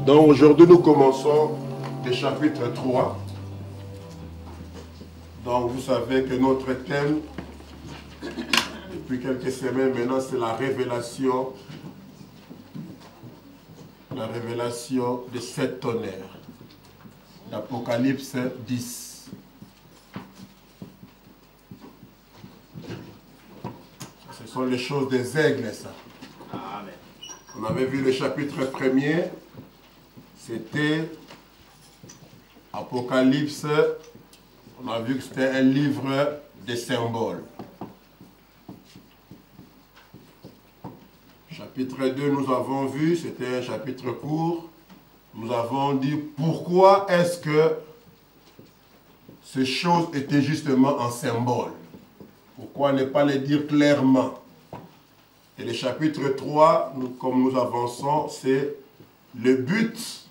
Donc aujourd'hui nous commençons le chapitre 3. Donc vous savez que notre thème, depuis quelques semaines maintenant, c'est la révélation des 7 tonnerres d'Apocalypse 10. Ce sont les choses des aigles, ça. Amen. On avait vu le chapitre 1er, c'était Apocalypse. On a vu que c'était un livre de symboles. Chapitre 2, nous avons vu, c'était un chapitre court. Nous avons dit pourquoi est-ce que ces choses étaient justement en symbole. Pourquoi ne pas les dire clairement. Et le chapitre 3, comme nous avançons, c'est le but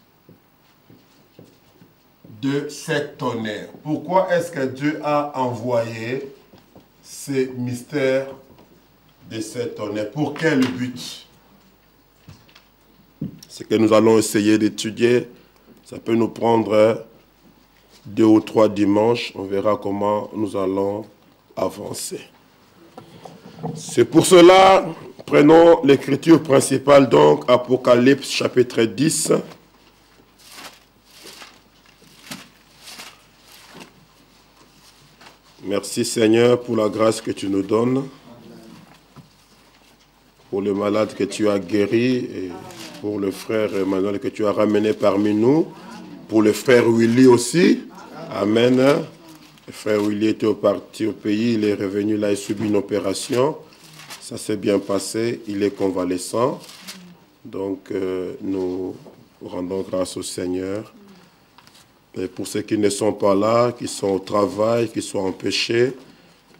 de cette tonnerre. Pourquoi est-ce que Dieu a envoyé ces mystères de cette tonnerre? Pour quel but? C'est que nous allons essayer d'étudier. Ça peut nous prendre 2 ou 3 dimanches. On verra comment nous allons avancer. C'est pour cela, prenons l'écriture principale, donc Apocalypse chapitre 10. Merci Seigneur pour la grâce que tu nous donnes, pour le malade que tu as guéri et pour le frère Emmanuel que tu as ramené parmi nous, pour le frère Willy aussi. Amen. Le frère Willy était parti au pays, il est revenu là et subit une opération. Ça s'est bien passé, il est convalescent. Donc nous rendons grâce au Seigneur. Et pour ceux qui ne sont pas là, qui sont au travail, qui sont empêchés,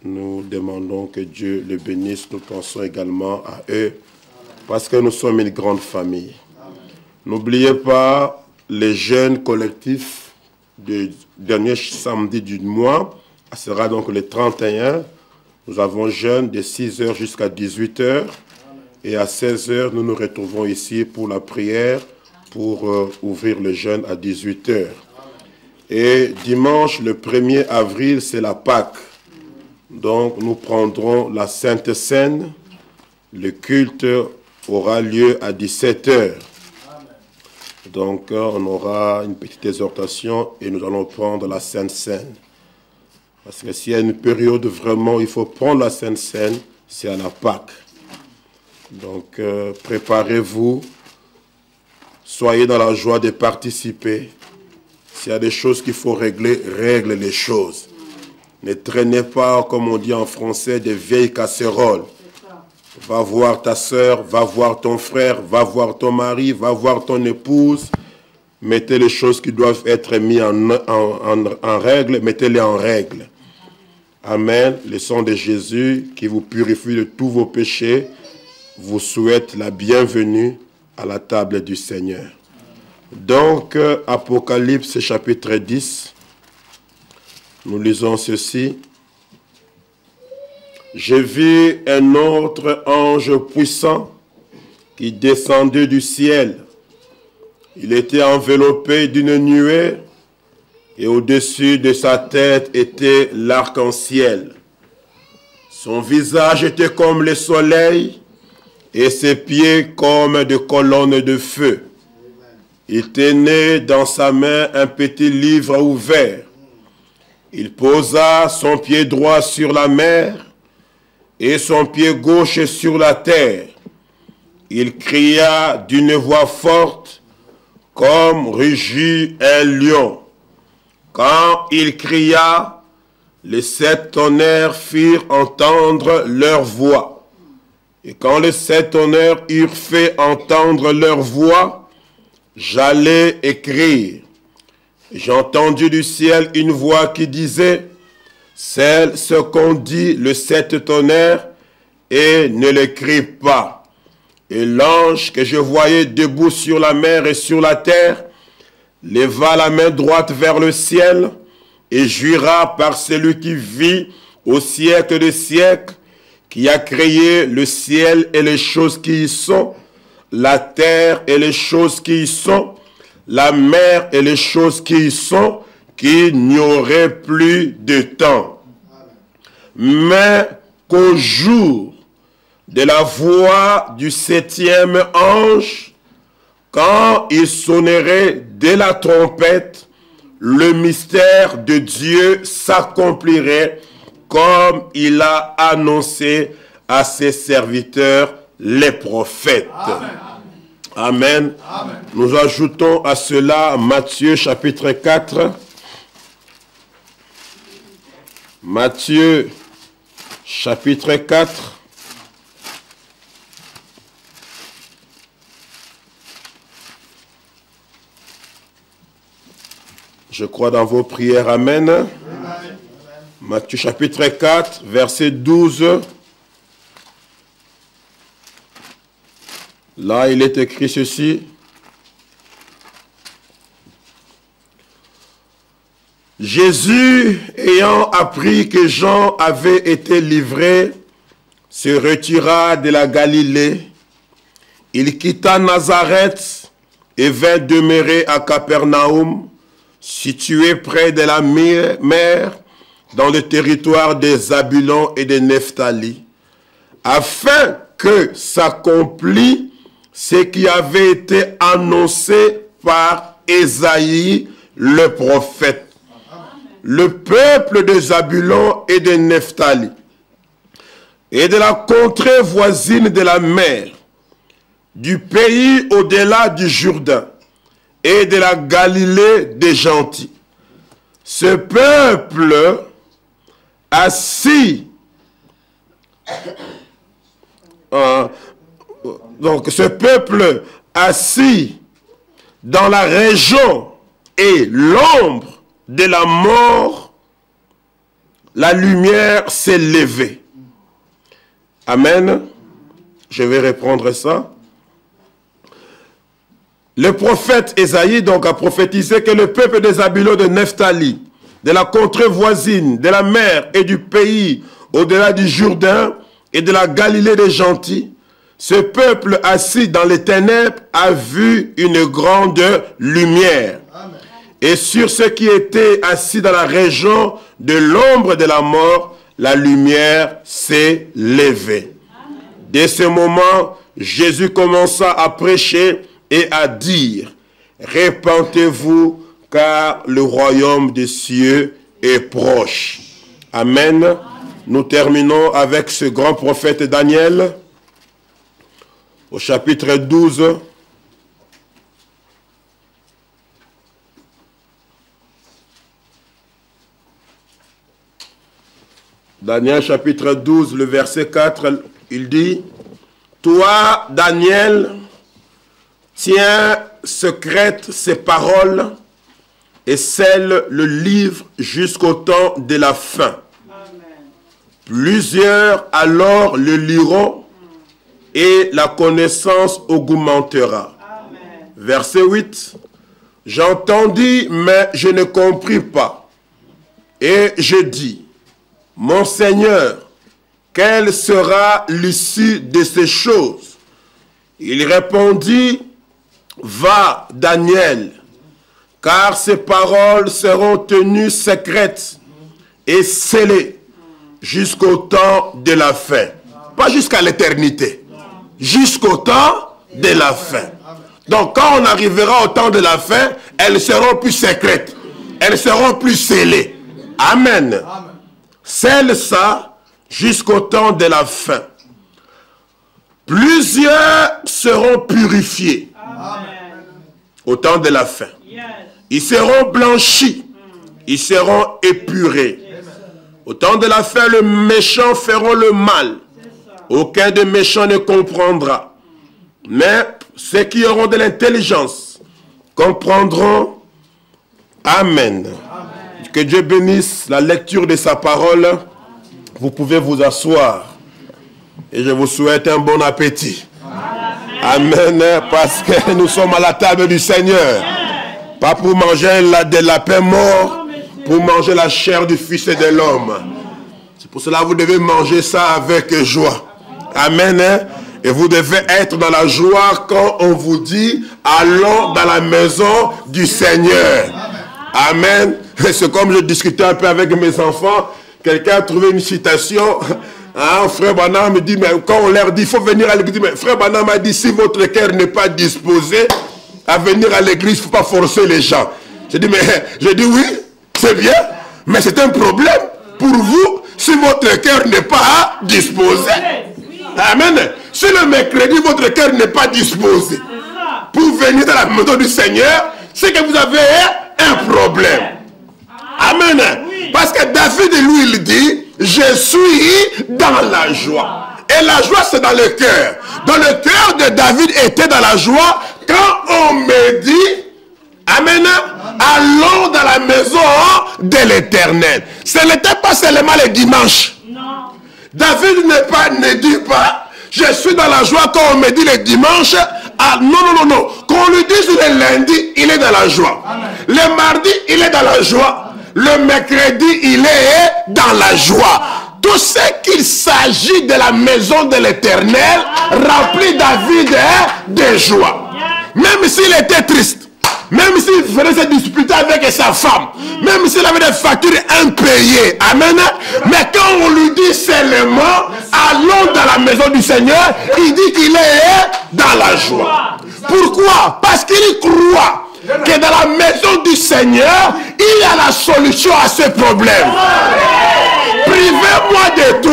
nous demandons que Dieu les bénisse. Nous pensons également à eux, parce que nous sommes une grande famille. N'oubliez pas les jeunes collectifs du dernier samedi du mois. Ce sera donc le 31. Nous avons jeûne de 6h jusqu'à 18h. Et à 16h, nous nous retrouvons ici pour la prière, pour ouvrir le jeûne à 18h. Et dimanche, le 1er avril, c'est la Pâque. Donc, nous prendrons la Sainte Seine. Le culte aura lieu à 17h. Donc, on aura une petite exhortation et nous allons prendre la Sainte Seine. Parce que s'il y a une période vraiment, il faut prendre la Sainte Seine, c'est à la Pâque. Donc, préparez-vous. Soyez dans la joie de participer. S'il y a des choses qu'il faut régler, règle les choses. Ne traînez pas, comme on dit en français, des vieilles casseroles. Va voir ta soeur, va voir ton frère, va voir ton mari, va voir ton épouse. Mettez les choses qui doivent être mises en règle, mettez-les en règle. Amen. Le sang de Jésus qui vous purifie de tous vos péchés vous souhaite la bienvenue à la table du Seigneur. Donc, Apocalypse chapitre 10, nous lisons ceci. J'ai vu un autre ange puissant qui descendait du ciel. Il était enveloppé d'une nuée et au-dessus de sa tête était l'arc-en-ciel. Son visage était comme le soleil et ses pieds comme des colonnes de feu. Il tenait dans sa main un petit livre ouvert. Il posa son pied droit sur la mer et son pied gauche sur la terre. Il cria d'une voix forte, comme rugit un lion. Quand il cria, les 7 tonnerres firent entendre leur voix. Et quand les 7 tonnerres eurent fait entendre leur voix, j'allais écrire. J'ai entendu du ciel une voix qui disait, c'est ce qu'ont dit les 7 tonnerres et ne l'écris pas. Et l'ange que je voyais debout sur la mer et sur la terre leva la main droite vers le ciel et jura par celui qui vit au siècle des siècles, qui a créé le ciel et les choses qui y sont, la terre et les choses qui y sont, la mer et les choses qui y sont, qu'il n'y aurait plus de temps. Mais qu'au jour de la voix du 7e ange, quand il sonnerait de la trompette, le mystère de Dieu s'accomplirait comme il a annoncé à ses serviteurs, les prophètes. Amen. Amen. Nous ajoutons à cela Matthieu chapitre 4. Matthieu chapitre 4. Je crois dans vos prières. Amen. Amen. Matthieu chapitre 4, verset 12. Là, il est écrit ceci. Jésus, ayant appris que Jean avait été livré, se retira de la Galilée. Il quitta Nazareth et vint demeurer à Capernaum, situé près de la mer, dans le territoire des Zabulon et de Nephtali, afin que s'accomplisse ce qui avait été annoncé par Ésaïe le prophète. Le peuple de Zabulon et de Nephtali, et de la contrée voisine de la mer, du pays au-delà du Jourdain, et de la Galilée des gentils. Ce peuple assis, donc ce peuple assis dans la région et l'ombre de la mort, la lumière s'est levée. Amen. Je vais reprendre ça. Le prophète Ésaïe donc a prophétisé que le peuple des Zabulon de Nephtali, de la contrée voisine, de la mer et du pays au-delà du Jourdain et de la Galilée des gentils, ce peuple assis dans les ténèbres a vu une grande lumière. Amen. Et sur ceux qui étaient assis dans la région de l'ombre de la mort, la lumière s'est levée. Amen. Dès ce moment, Jésus commença à prêcher et à dire, répentez-vous, car le royaume des cieux est proche. Amen. Amen. Nous terminons avec ce grand prophète Daniel, au chapitre 12. Daniel chapitre 12, le verset 4, il dit, toi, Daniel, tiens secrète ces paroles et scelle le livre jusqu'au temps de la fin. Amen. Plusieurs alors le liront et la connaissance augmentera. Amen. Verset 8. J'entendis, mais je ne compris pas. Et je dis, mon Seigneur, quelle sera l'issue de ces choses? Il répondit, va, Daniel, car ces paroles seront tenues secrètes et scellées jusqu'au temps de la fin. Pas jusqu'à l'éternité, jusqu'au temps de la fin. Donc quand on arrivera au temps de la fin, elles seront plus secrètes, elles seront plus scellées. Amen. Scelle ça jusqu'au temps de la fin. Plusieurs seront purifiés. Amen. Au temps de la fin. Yes. Ils seront blanchis. Ils seront épurés. Yes. Au temps de la fin, les méchants feront le mal. Aucun des méchants ne comprendra. Mais ceux qui auront de l'intelligence comprendront. Amen. Amen. Que Dieu bénisse la lecture de sa parole. Vous pouvez vous asseoir. Et je vous souhaite un bon appétit. Amen. Parce que nous sommes à la table du Seigneur. Pas pour manger des lapins morts, pour manger la chair du Fils de l'homme. C'est pour cela que vous devez manger ça avec joie. Amen. Et vous devez être dans la joie quand on vous dit, allons dans la maison du Seigneur. Amen. C'est comme je discutais un peu avec mes enfants. Quelqu'un a trouvé une citation. Hein, frère Branham me dit, mais quand on leur dit, il faut venir à l'église. Mais frère Branham m'a dit, si votre cœur n'est pas disposé à venir à l'église, il ne faut pas forcer les gens. J'ai dit, oui, c'est bien, mais c'est un problème pour vous si votre cœur n'est pas disposé. Amen. Si le mercredi, votre cœur n'est pas disposé pour venir dans la maison du Seigneur, c'est que vous avez un problème. Amen. Parce que David, lui, il dit, je suis dans la joie. Et la joie, c'est dans le cœur. Dans le cœur de David était dans la joie quand on me dit, amen, allons dans la maison de l'Éternel. Ce n'était pas seulement le dimanche. Non. David ne dit pas, je suis dans la joie quand on me dit le dimanche. Ah, non. Quand on lui dit le lundi, il est dans la joie. Amen. Le mardi, il est dans la joie. Le mercredi, il est dans la joie. Tout ce qu'il s'agit de la maison de l'Éternel remplit David de joie. Même s'il était triste, même s'il venait se disputer avec sa femme, même s'il avait des factures impayées, amen. Mais quand on lui dit seulement, allons dans la maison du Seigneur, il dit qu'il est dans la joie. Pourquoi? Parce qu'il croit que dans la maison du Seigneur, il y a la solution à ce problème. Privez-moi de tout,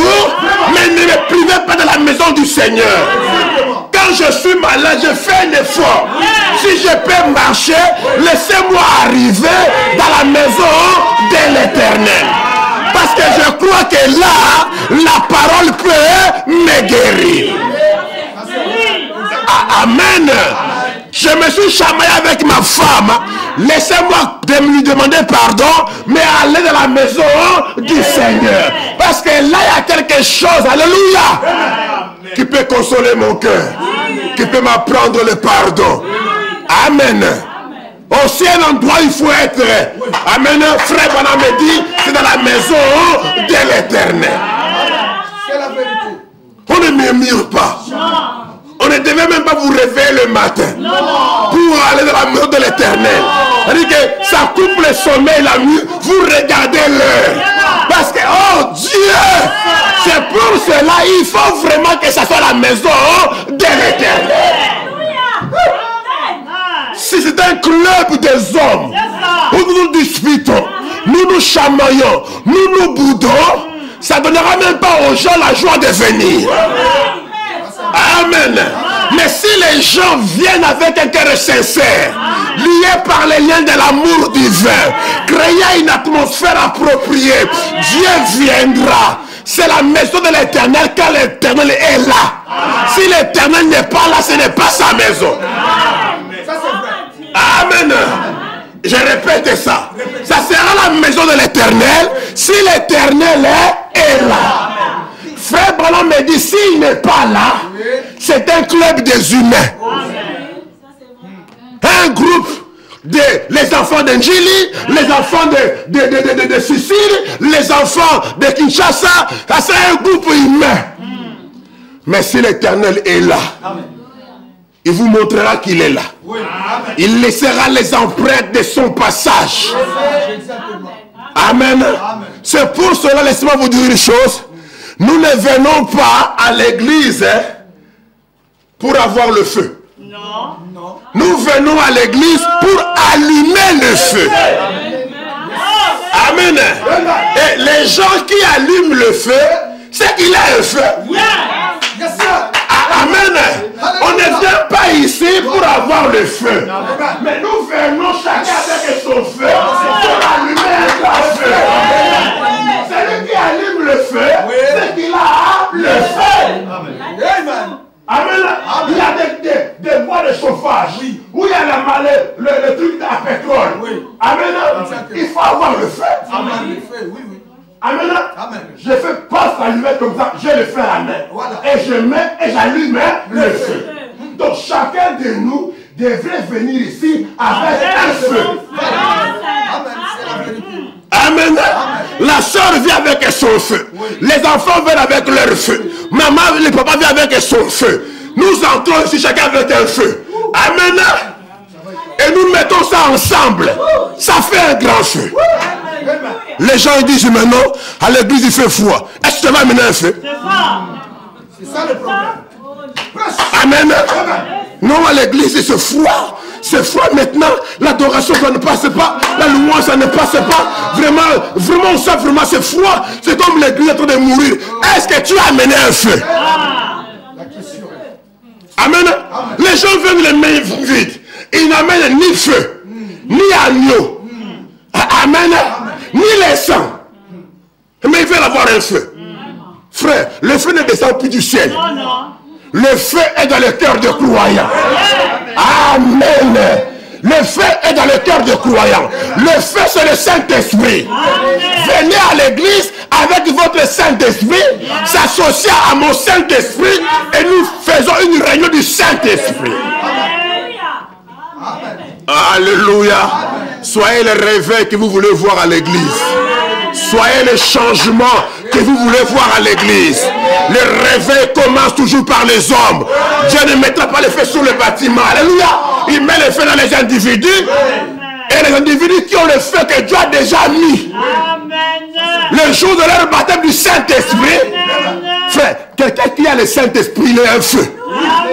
mais ne me privez pas de la maison du Seigneur. Quand je suis malade, je fais un effort. Si je peux marcher, laissez-moi arriver dans la maison de l'Éternel. Parce que je crois que là, la parole peut me guérir. Amen. Je me suis chamaillé avec ma femme. Laissez-moi lui demander pardon, mais aller dans la maison du Seigneur. Parce que là, il y a quelque chose, alléluia, qui peut consoler mon cœur, qui peut m'apprendre le pardon. Amen. Aussi un endroit il faut être. Amen. Frère Branham me dit, c'est dans la maison de l'Éternel. On ne murmure pas. On ne devait même pas vous réveiller le matin pour aller dans la maison de l'Éternel. C'est-à-dire que ça coupe le sommeil la nuit. Vous regardez l'heure. Parce que, oh Dieu, c'est pour cela il faut vraiment que ça soit la maison de l'Éternel. Si c'est un club des hommes où nous nous disputons, nous nous chamaillons, nous nous boudons, ça ne donnera même pas aux gens la joie de venir. Amen. Mais si les gens viennent avec un cœur sincère, liés par les liens de l'amour divin, créer une atmosphère appropriée, Dieu viendra. C'est la maison de l'Éternel quand l'Éternel est là. Si l'Éternel n'est pas là, ce n'est pas sa maison. Amen. Je répète ça. Ça sera la maison de l'Éternel si l'Éternel est là. Frère Branham me dit, s'il n'est pas là, c'est un club des humains. Un groupe les enfants d'Angeli, les enfants de Sicile, les enfants de Kinshasa, c'est un groupe humain. Mais si l'Éternel est là, il vous montrera qu'il est là. Il laissera les empreintes de son passage. Amen. C'est pour cela, laissez-moi vous dire une chose. Nous ne venons pas à l'église pour avoir le feu. Non. Nous venons à l'église pour allumer le feu. Amen. Et les gens qui allument le feu, c'est qu'il y a un feu. Amen. On ne vient pas ici pour avoir le feu. Mais nous venons chacun avec son feu pour allumer un grand feu. Celui qui allume le feu, c'est qu'il a le feu. Amen. Il y a des bois de chauffage où il y a le truc à pétrole. Amen. Il faut avoir le feu. Amen. Je ne fais pas s'allumer comme ça. J'ai le feu à la main. Et je mets et j'allume le feu. Donc chacun de nous devrait venir ici avec un feu. Amen. La soeur vient avec son feu. Les enfants viennent avec leur feu. Maman, le papa vient avec son feu. Nous entrons ici chacun avec un feu. Amen. Et nous mettons ça ensemble. Ça fait un grand feu. Les gens ils disent maintenant, à l'église il fait froid. Est-ce que tu vas amener un feu? C'est ça le problème. Amen. Non, à l'église c'est froid. C'est froid maintenant. L'adoration ça ne passe pas. La louange ça ne passe pas. Vraiment, on sent vraiment c'est froid. C'est comme l'église est en train de mourir. Est-ce que tu as amené un feu? Amen. Les gens viennent les mains vides. Ils n'amènent ni feu, ni agneau. Amen. Ni les sangs. Mais ils veulent avoir un feu. Frère, le feu ne descend plus du ciel. Le feu est dans le cœur des croyants. Amen. Le feu est dans le cœur des croyants. Le feu, c'est le Saint-Esprit. Venez à l'église avec votre Saint-Esprit, s'associer à mon Saint-Esprit et nous faisons une réunion du Saint-Esprit. Alléluia. Soyez les réveils que vous voulez voir à l'église. Soyez les changements que vous voulez voir à l'église. Le réveil commence toujours par les hommes. Dieu ne mettra pas le feu sur le bâtiment. Alléluia. Il met le feu dans les individus. Et les individus qui ont le feu que Dieu a déjà mis. Le jour de leur baptême du Saint-Esprit. Frère, quelqu'un qui a le Saint-Esprit, il est un feu.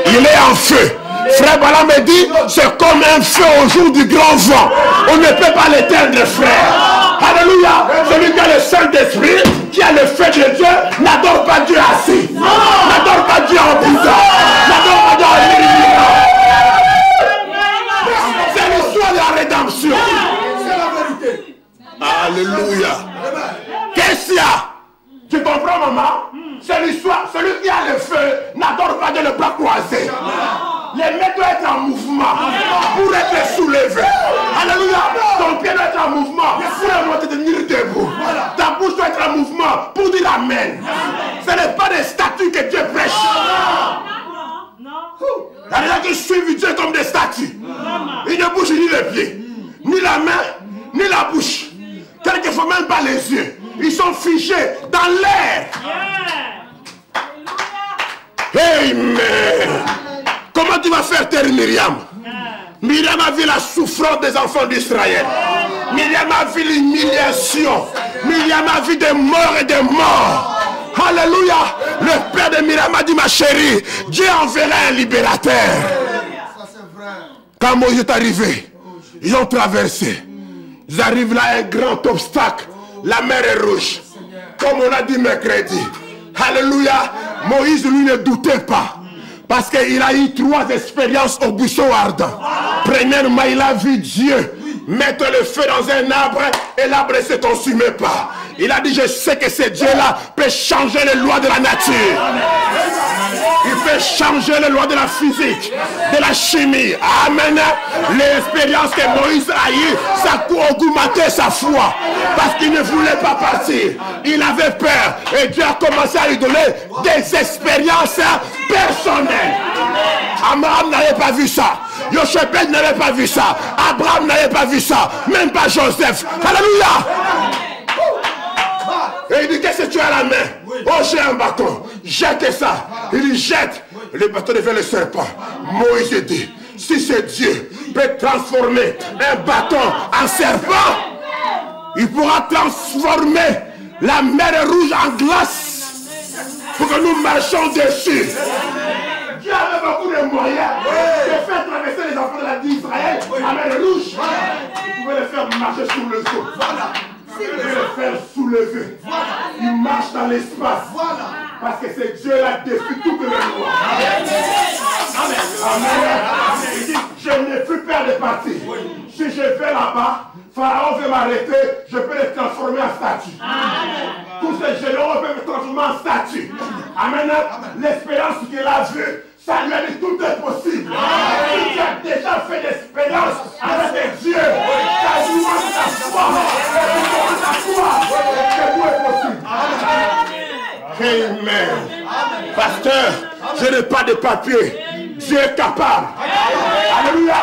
Il est en feu. Frère Bala me dit, c'est comme un feu au jour du grand vent. On ne peut pas l'éteindre, frère. Alléluia. Celui qui a le Saint-Esprit, qui a le feu de Dieu, n'adore pas Dieu assis. N'adore pas Dieu en bouddha. N'adore pas Dieu en illuminant. C'est l'histoire de la rédemption. C'est la vérité. Alléluia. Qu'est-ce qu'il y a? Tu comprends, maman? C'est l'histoire. Celui qui a le feu n'adore pas Dieu le bras croisé. Les mains doivent être en mouvement pour être soulevés. Alléluia. Ton pied doit être en mouvement pour te tenir debout. Ta bouche doit être en mouvement pour dire Amen. Ce n'est pas des statues que Dieu prêche. Il y a des gens qui suivent Dieu comme des statues. Ils ne bougent ni les pieds, ni la main, ni la bouche. Quelquefois même pas les yeux. Ils sont figés dans l'air. Amen. Comment tu vas faire taire Myriam? Myriam a vu la souffrance des enfants d'Israël. Myriam a vu l'humiliation. Myriam a vu des morts et des morts. Alléluia. Le père de Myriam a dit, ma chérie, Dieu enverra un libérateur. Quand Moïse est arrivé, ils ont traversé. Ils arrivent là, un grand obstacle. La mer est rouge. Comme on a dit mercredi. Alléluia. Moïse, lui, ne doutait pas. Parce qu'il a eu 3 expériences au buisson ardent. Premièrement, il a vu Dieu mettre le feu dans un arbre et l'arbre ne se consumait pas. Il a dit, je sais que ce Dieu-là peut changer les lois de la nature. Il peut changer les lois de la physique, de la chimie. Amen. L'expérience que Moïse a eue, ça a augmenté sa foi. Parce qu'il ne voulait pas partir. Il avait peur. Et Dieu a commencé à lui donner des expériences personnelles. Abraham n'avait pas vu ça. Yoshebed n'avait pas vu ça. Abraham n'avait pas vu ça. Même pas Joseph. Alléluia. Et il dit, qu'est-ce que tu as à la main? Oh, j'ai un bâton. Jette ça. Il dit, jette. Le bâton devient le serpent. Moïse dit, si ce Dieu peut transformer un bâton en serpent, il pourra transformer la mer rouge en glace pour que nous marchions dessus. Dieu avait beaucoup de moyens de faire traverser les enfants de la d'Israël à mer rouge. Il pouvait les faire marcher sur le dos. Il pouvait les faire soulever. Il marche dans l'espace. Parce que c'est Dieu-là défie toutes les lois. Amen. Amen. Il dit, je n'ai plus peur de partir. Si je vais là-bas, Pharaon veut m'arrêter, je peux les transformer en statue. Tous ces généraux peuvent me transformer en statue. Amen. L'expérience qu'il a vue, ça lui a dit tout est possible. Si tu as déjà fait l'expérience avec Dieu, ça lui manque ta foi. Que tout est possible. Amen. Pasteur, je n'ai pas de papier. Dieu est capable. Alléluia.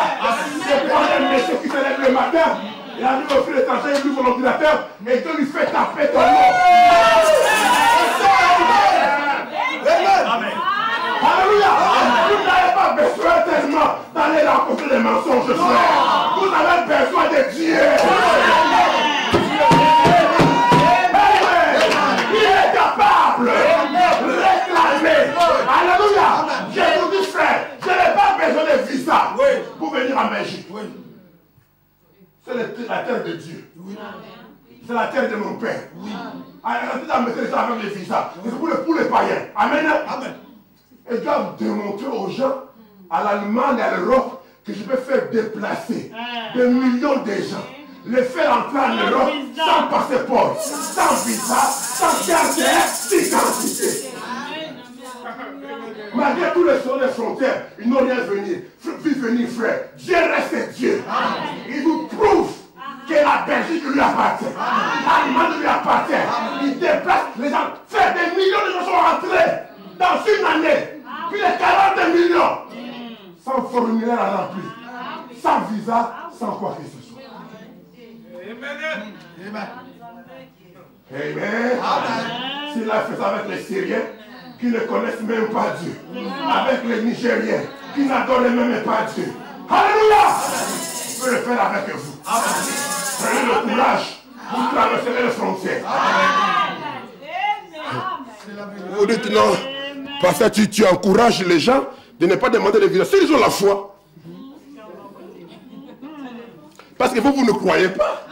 Je prends un monsieur qui se lève le matin. Il arrive au fil étranger, il ouvre l'ordinateur et Dieu lui fait taper ton nom. Amen. Alléluia. pas besoin tellement d'aller rencontrer les mensonges, frère. Vous avez besoin de Dieu. Il est capable de réclamer. Alléluia. Je vous dis, frère, je n'ai pas besoin de visa pour venir en Belgique. C'est la terre de Dieu. C'est la terre de mon père. Arrêtez de mettre ça avec les visas. C'est pour les païens. Amen. Et doivent démontrer aux gens, à l'Allemagne et à l'Europe, que je peux faire déplacer des millions de gens. Les faire entrer en Europe sans passeport, sans visa, sans carte d'identité. Malgré tous les sons des frontières, ils n'ont rien vu venir, frère. Dieu reste Dieu. Il vous prouve que la Belgique lui appartient. L'Allemagne lui appartient. Il déplace les gens. Frère, des millions de gens sont rentrés dans une année. Puis les 40 millions. Sans formulaire à remplir. Sans visa, sans quoi que ce soit. Amen. Amen. S'il a fait ça avec les Syriens, qui ne connaissent même pas Dieu. Avec les Nigériens, qui n'adorent même pas Dieu. Alléluia. Je peux le faire avec vous. Prenez le courage. Vous traverserez les frontières. Vous dites non. Parce que tu encourages les gens de ne pas demander de visa. S'ils ont la foi. Parce que vous ne croyez pas.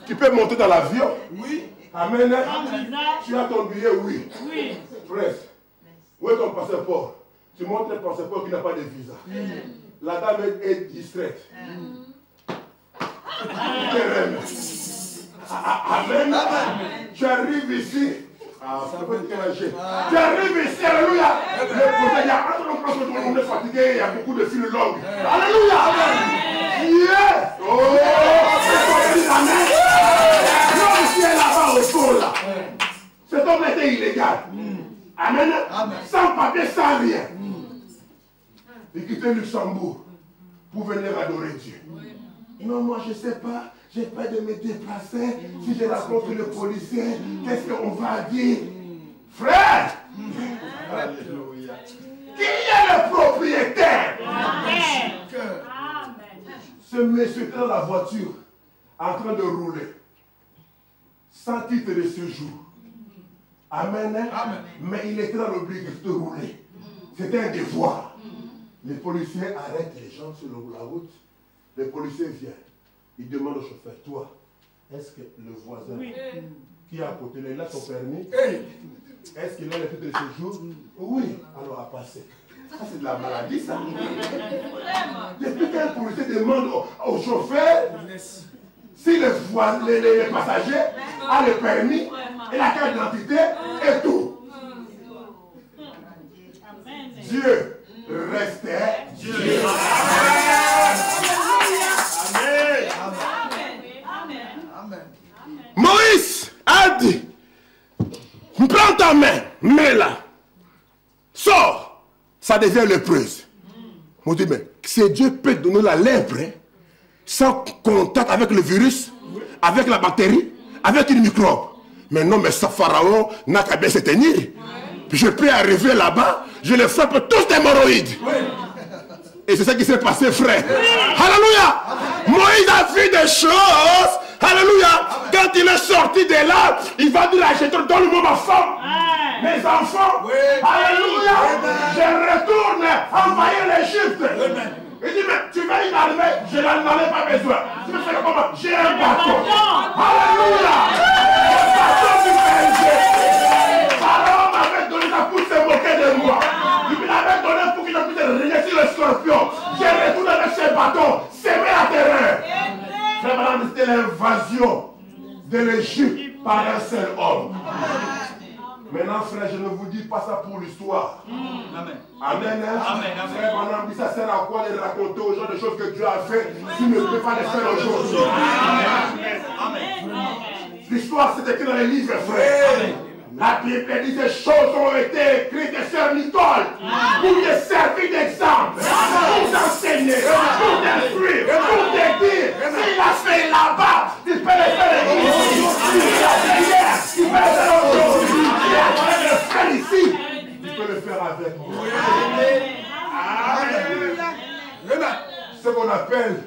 Tu peux monter dans l'avion. Oui. Amen. Tu as ton billet, oui. Oui. Presque. Où est ton passeport? Tu montres le passeport qui n'a pas de visa. La dame est distraite. Amen. Tu arrives ici. Ça peut déranger. Tu arrives ici, alléluia. On est fatigué, il y a beaucoup de fils longues. Alléluia. Yes. Oh, amen. L'homme qui est là-bas au fond là. Cet homme était illégal. Amen. Sans papier, sans rien. Il quittait Luxembourg pour venir adorer Dieu. Non, moi je ne sais pas. J'ai peur de me déplacer. Si je rencontre le policier, qu'est-ce qu'on va dire? Frère! Alléluia. Qui est le propriétaire? Amen. Ce monsieur était dans la voiture, en train de rouler, sans titre de séjour. Amen. Amen. Mais il était dans l'obligation de rouler. C'était un devoir. Les policiers arrêtent les gens sur la route. Les policiers viennent. Ils demandent au chauffeur, toi, est-ce que le voisin qui est à côté, il a son permis? Est-ce qu'il a le titre de séjour? Oui, alors à passer. Ça, c'est de la maladie, ça. Depuis qu'un policier demande au chauffeur si les passagers ont le permis et la carte d'identité et tout. Dieu restait Dieu. Moïse a dit, prends ta main, mets-la, sors, ça devient lépreuse. On dit, mais si Dieu peut donner la lèpre, sans contact avec le virus, avec la bactérie, avec une microbe. Mais non, mais ça, Pharaon n'a qu'à bien se tenir. Je peux arriver là-bas, je les frappe tous d'hémorroïdes. Et c'est ça qui s'est passé, frère. Alléluia. Moïse a vu des choses. Alléluia. Quand il est sorti de là, il va dire à Jétro, donne-moi ma femme. Mes enfants. Alléluia. Je retourne envahir l'Égypte. Il dit, mais tu veux une armée? Je n'en ai pas besoin. Tu veux faire comment? J'ai un bâton. Alléluia. Le bâton du berger. Pharaon m'avait donné ça pour se moquer de moi. Il m'avait donné pour qu'il ne puisse régner sur le scorpion. J'ai retourné avec ce bâton, semé la terreur. Frère, madame, c'était l'invasion de l'Égypte par un seul homme. Maintenant, frère, je ne vous dis pas ça pour l'histoire. Amen. Amen. Frère, madame, ça sert à quoi de raconter aux gens des choses que Dieu a fait s'il ne peut pas les faire aujourd'hui? L'histoire, c'est écrit dans les livres, frère. La Bible dit que ces choses ont été écrites de Sœur Nicole pour te servir d'exemple, pour t'enseigner, pour t'instruire, pour te dire. S'il a fait là-bas, il peut le faire ici. Il a fait hier, il peut le faire aujourd'hui. Il a fait le faire ici. Il peut le faire avec moi. Amen. appelle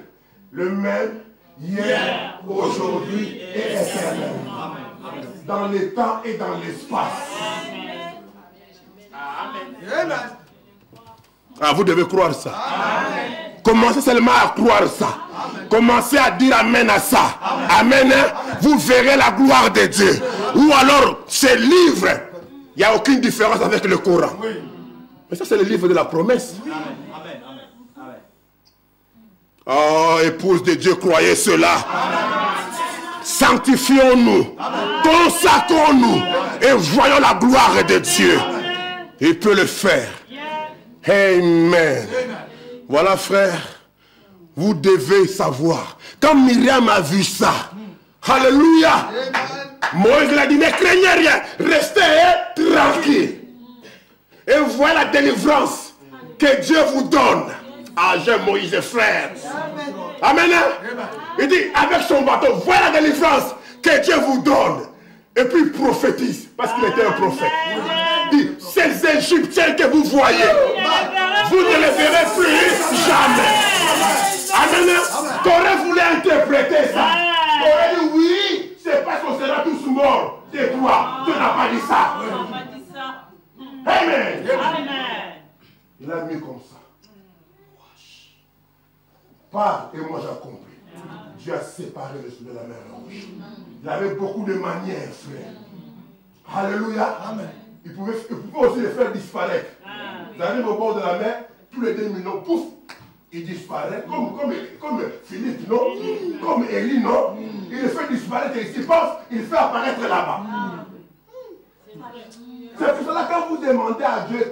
le même hier, aujourd'hui et éternellement. Dans les temps et dans l'espace. Amen. Ah, vous devez croire ça. Amen. Commencez seulement à croire ça. Amen. Commencez à dire Amen à ça. Amen. Amen. Vous verrez la gloire de Dieu. Ou alors, ces livres, il n'y a aucune différence avec le Coran. Oui. Mais ça, c'est le livre de la promesse. Oui. Amen. Amen. Oh, épouse de Dieu, croyez cela. Sanctifions-nous. Consacrons-nous. Et voyons la gloire de Dieu. Amen. Il peut le faire. Amen. Voilà, frère, vous devez savoir. Quand Myriam a vu ça, alléluia, Moïse l'a dit, ne craignez rien, restez tranquille. Et voyez la délivrance que Dieu vous donne. Ah, j'aime Moïse, frère. Amen. Il dit, avec son bateau, voyez la délivrance que Dieu vous donne. Et puis il prophétise, parce qu'il était un prophète. Il dit, ces Égyptiens que vous voyez, vous ne les verrez plus jamais. Amen. Qu'aurait voulu interpréter ça? Aurait dit, oui, c'est parce qu'on sera tous morts. C'est toi, tu n'as pas dit ça. Amen. Il a mis comme ça. Parle et moi j'accomplis. Dieu a séparé le sud de la mer Rouge. Il avait beaucoup de manières, frère. Alléluia. Amen. Il pouvait aussi les faire disparaître. Ils arrivent au bord de la mer, tous les 2 minutes, pouf, il disparaît. Comme Philippe, non? Comme Élie, non? Il les fait disparaître et s'il pense, il fait apparaître là-bas. C'est pour cela que quand vous demandez à Dieu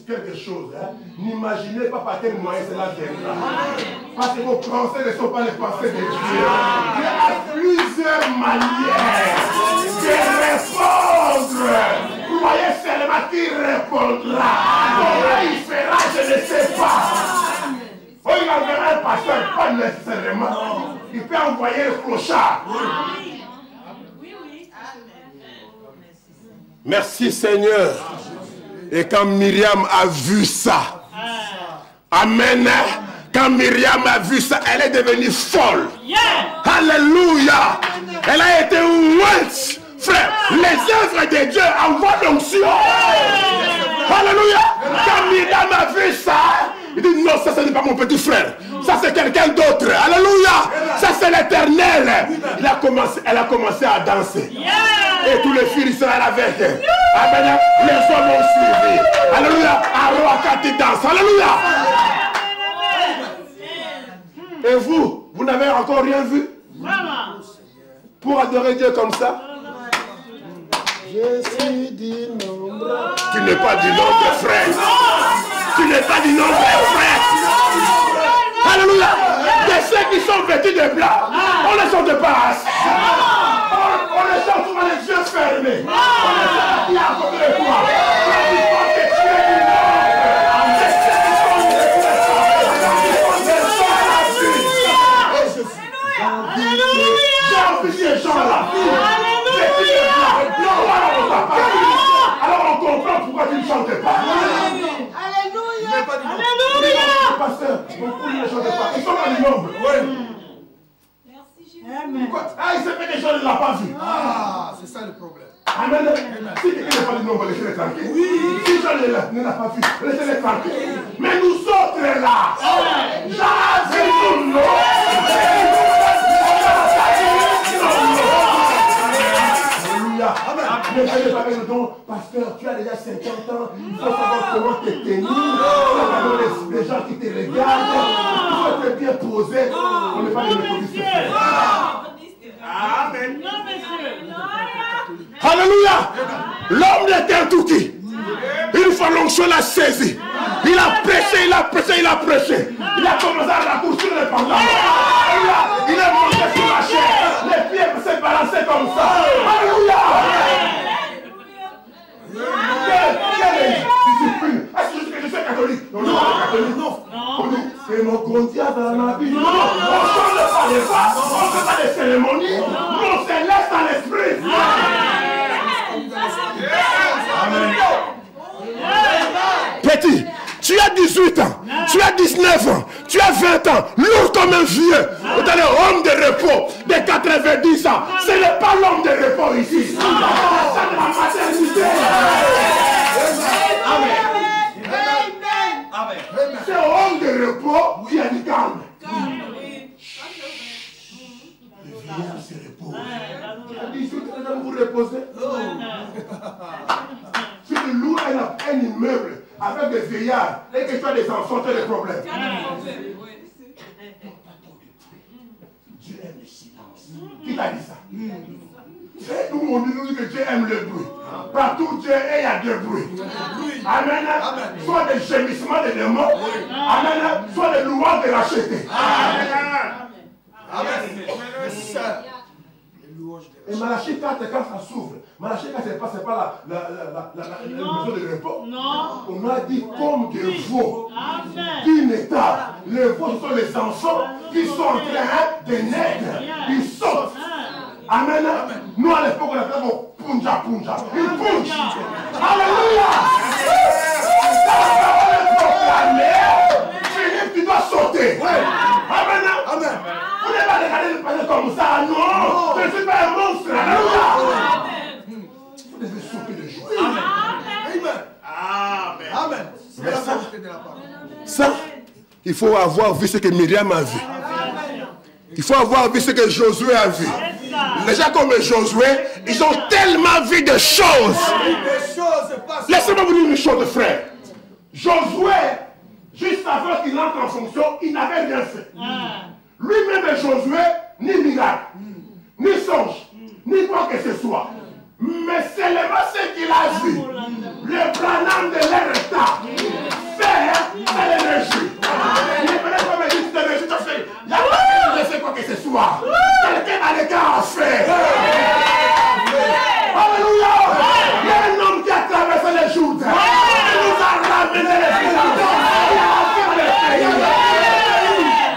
quelque chose, hein, n'imaginez pas par quel moyen cela viendra. Parce que vos pensées ne sont pas les pensées de Dieu. Dieu a plusieurs manières de répondre. Croyez seulement qu'il répondra. Comment il fera, je ne sais pas. Oh, il enverra un pasteur, pas nécessairement. Il peut envoyer le clochard. Merci Seigneur. Et quand Myriam a vu ça, amen, quand Myriam a vu ça, elle est devenue folle. Alléluia. Elle a été ouette. Frère, les œuvres de Dieu envoient l'onction. Alléluia. Quand Myriam a vu ça, il dit non, ça ce n'est pas mon petit frère. Ça c'est quelqu'un d'autre. Alléluia. Ça c'est l'Éternel. Elle a commencé à danser. Et tous les filles Israël avec elle. Amen. Les hommes ont suivi. Alléluia. Aroakati danse. Alléluia. Et vous n'avez encore rien vu pour adorer Dieu comme ça? Je suis d'innombrable. Tu n'es pas d'innombrable, frère. Tu n'es pas d'innombrable, frère. Alléluia. De ceux qui sont vêtus de blanc, on ne chante pas. On les chante souvent les yeux fermés. On les chante qui a à côté de toi. J'ai envie ces gens-là. Alors on comprend pourquoi tu ne chantes pas. Alléluia. Alléluia. Pasteur, beaucoup ne chantent pas. Ils sont dans les nombres. Ah, il s'est fait que les gens ne l'ont pas vu. Ah, c'est ça le problème. Amen. Si quelqu'un n'est pas du nombre, laissez-les tranquilles. Oui. Si Jean ne l'a pas vu, laissez-les tranquilles. Mais nous autres là, j'ai nous Alléluia. Ne venez pas avec le don. Pasteur, tu as déjà 50 ans. Il faut savoir comment te tenir. Les gens qui te regardent. Il faut être bien posé. On n'est pas des méthodistes. Amen. Alléluia. L'homme était un tout petit. Une fois l'onction l'a saisi. Il a prêché, il a prêché, il a prêché. Il a commencé à raccourcir les pantalons. Il est monté sur la chaise. Les pieds s'est balancé comme ça. Alléluia. Quelle discipline. Est-ce que je suis catholique? Non, non, catholique, non. C'est mon grondia dans la vie. Non, on ne change pas les pas. On ne fait pas des cérémonies. Nous, on se laisse dans l'esprit. Amen. Petit, tu as 18 ans, tu as 19 ans, tu as 20 ans, lourd comme un vieux. Vous êtes l'homme de repos de 90 ans. Ce n'est pas l'homme de repos ici. C'est la maternité. C'est l'homme de repos qui a dit calme. Le vieillard se repose. Il a dit, si vous allez vous reposer. Si tu loues un immeuble avec des vieillards et que tu as des enfants, tu as des problèmes. Dieu aime le silence. Qui t'a dit ça? Nous, on dit que Dieu aime le bruit. Partout où Dieu est, il y a du bruit. Amen. Soit des gémissements des démons. Amen. Soit des louanges de racheter. Amen. Amen. Et Malachie 4, quand ça s'ouvre, Malachie 4, c'est pas la maison de repos. Non. On a dit comme des veaux d'une étape. Les veaux, ce sont les enfants qui sont en train de naître. Ils sautent. Amen. Nous, à l'époque, on appelait punja punja. Ils punchent. Alléluia. La parole est proclamée. Philippe, tu dois sauter. Amen. Amen. Vous n'avez pas regardé le passer comme ça, non. Je ne suis pas un monstre. Alléluia. Vous devez sauter de joie. Amen. Amen. Mais ça, il faut avoir vu ce que Myriam a vu. Il faut avoir vu ce que Josué a vu. Les gens comme Josué, ils ont tellement vu de choses. Laissez-moi vous dire une chose, frère. Josué, juste avant qu'il entre en fonction, il n'avait rien fait. Lui-même, Josué, ni miracle, ni songe, ni quoi que ce soit. Mais seulement ce qu'il a vu, le Branham de l'air état, faire, c'est l'énergie. Il est venu comme il dit, c'est l'énergie, tu fais. Il n'y a pas de faire quoi que ce soit. Quelqu'un a le cœur à faire. Alléluia. Il y a un homme qui a traversé les Jourdains. Il nous a ramené les finances. Il a fait les pays.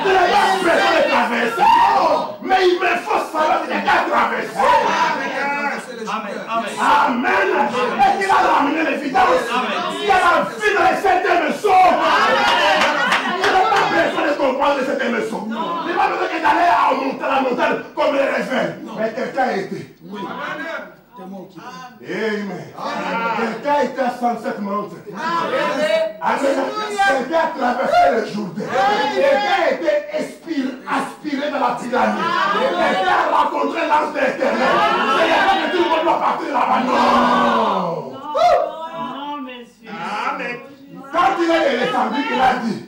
Il n'a pas besoin de traverser. Mais il me faut savoir que quelqu'un a traversé. Amen. Et qu'il a ramené l'évidence. Il a la vie dans les sept émissions. Il n'a pas besoin de comprendre cette émission. Il n'a pas besoin d'aller à la montagne comme les réveils. Mais quelqu'un a été. Amen. Quelqu'un a été à 107 montagnes. Amen. Quelqu'un a traversé le Jourdain. Quelqu'un a été aspiré dans la pyramide. Quelqu'un a rencontré l'ange de l'Éternel. C'est là que tout le monde doit partir là-bas. Non. Non, monsieur. Amen. Quand il est descendu, il a dit,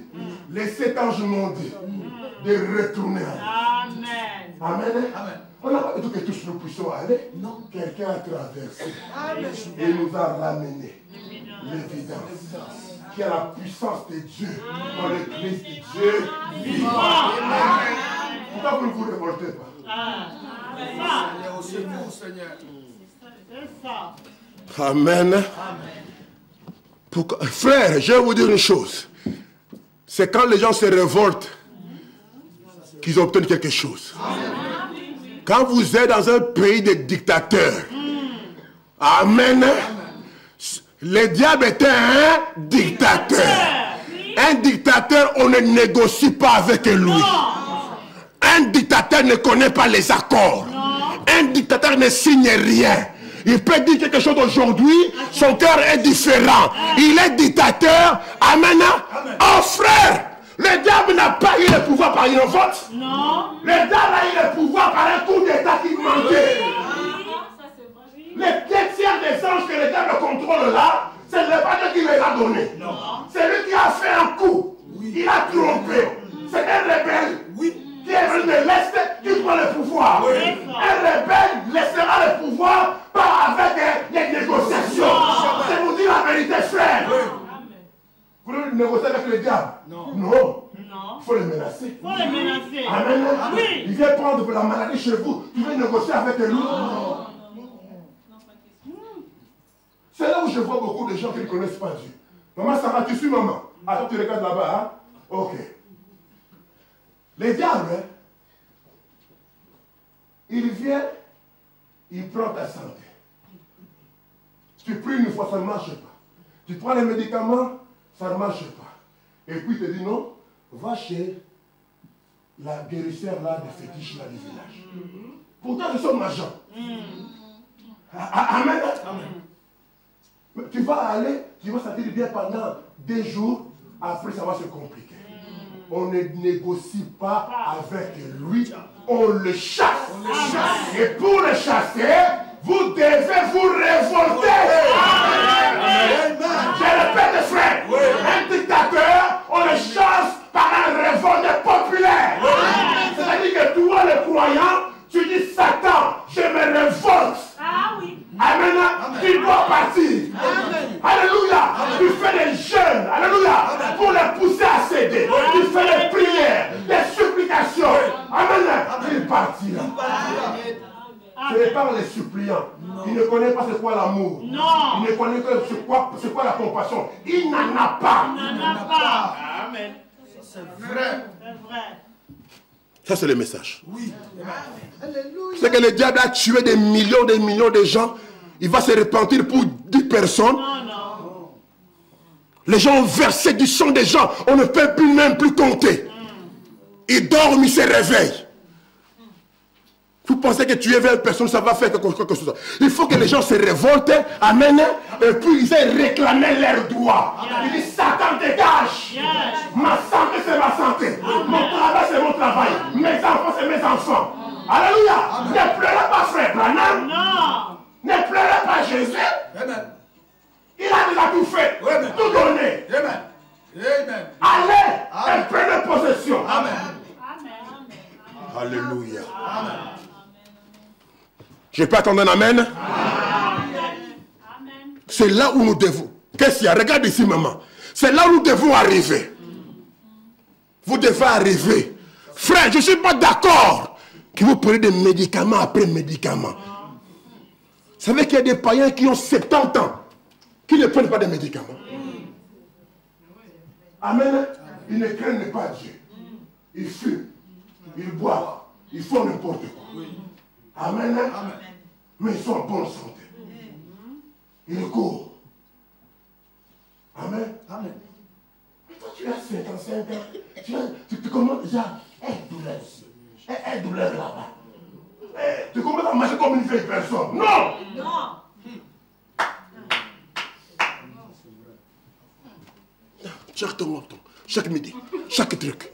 les 7 anges m'ont dit de retourner. Amen. Amen. On n'a pas dit que tous nous puissions aller. Non. Quelqu'un a traversé. Et nous a ramené l'évidence. Qui a la puissance de Dieu dans le Christ de Dieu vivant. Pourquoi vous ne vous révoltez pas? Amen. Frère, je vais vous dire une chose. C'est quand les gens se révoltent qu'ils obtiennent quelque chose. Quand vous êtes dans un pays de dictateurs, amen, le diable était un dictateur. Un dictateur, on ne négocie pas avec lui. Un dictateur ne connaît pas les accords. Un dictateur ne signe rien. Il peut dire quelque chose aujourd'hui, son cœur est différent. Il est dictateur, amen. Oh frère, le diable n'a pas eu le pouvoir par une vote. Non. Le diable a eu le pouvoir par un coup d'état qui manquait. Les 2 tiers des anges que le diable contrôle là, ce n'est pas Dieu qui les a donnés. C'est lui qui a fait un coup. Il a trompé. C'est un rebelle qui est venu de l'Est qui prend le pouvoir. Un rebelle laissera le pouvoir pas avec les négociations. C'est vous dire la vérité, frère. Vous voulez négocier avec le diable? Non. Il faut le menacer. Amen. Oui. Il vient prendre la maladie chez vous. Tu veux négocier avec lui? Non. C'est là où je vois beaucoup de gens qui ne connaissent pas Dieu. Maman, ça va, tu suis maman. Attends, tu regardes là-bas, hein? Ok. Les diables, il vient, il prend ta santé. Tu pries une fois, ça ne marche pas. Tu prends les médicaments, ça ne marche pas. Et puis il te dit non, va chez la guérisseur là de fétiche là du village. Pourtant, nous sommes agents. Amen. Tu vas aller, tu vas sentir bien pendant 2 jours, après ça va se compliquer. On ne négocie pas avec lui, on le chasse. Et pour le chasser, vous devez vous révolter. Je répète, frère, un dictateur, on le chasse par un révolte populaire. C'est-à-dire que toi, le croyant, tu dis Satan, je me révolte. Amen. Tu dois partir. Alléluia. Tu fais des jeûnes. Alléluia. Pour les pousser à céder. Tu fais des prières, des supplications. Amen. Il partira. Ce n'est pas les suppliants. Il ne connaît pas c'est quoi l'amour. Il ne connaît pas c'est quoi la compassion. Il n'en a pas. Amen. C'est vrai. Ça, c'est le message. Oui. C'est que le diable a tué des millions de gens. Il va se repentir pour 10 personnes. Non. Les gens ont versé du sang des gens. On ne peut plus même plus compter. Ils dorment, ils se réveillent. Vous pensez que tuer 20 personnes, ça va faire quelque chose. Il faut que les gens se révoltent, amen, et puis ils aient réclamé leurs droits. Ils disent, Satan, dégage. Ma santé, c'est ma santé. Mon travail, c'est mon travail. Mes enfants, c'est mes enfants. Alléluia. Ne pleurez pas, frère Branham. Non. Ne pleurez pas, Jésus. Il a déjà tout fait. Tout donné. Allez et prenez possession. Amen. Alléluia. Amen. Je peux attendre un amen? C'est là où nous devons. Qu'est-ce qu'il y a? Regarde ici, maman. C'est là où nous devons arriver. Vous devez arriver. Frère, je ne suis pas d'accord que vous prenez des médicaments après médicaments. Vous savez qu'il y a des païens qui ont 70 ans qui ne prennent pas de médicaments. Amen. Ils ne craignent pas Dieu. Ils fument. Ils boivent. Ils font n'importe quoi. Amen. Mais ils sont en bonne santé. Ils courent. Amen. Mais toi, tu as 55 ans. Tu commences déjà à être douleur ici. Être douleur là-bas. Tu commences à marcher comme une vieille personne. Non. Chaque temps, chaque midi, chaque truc.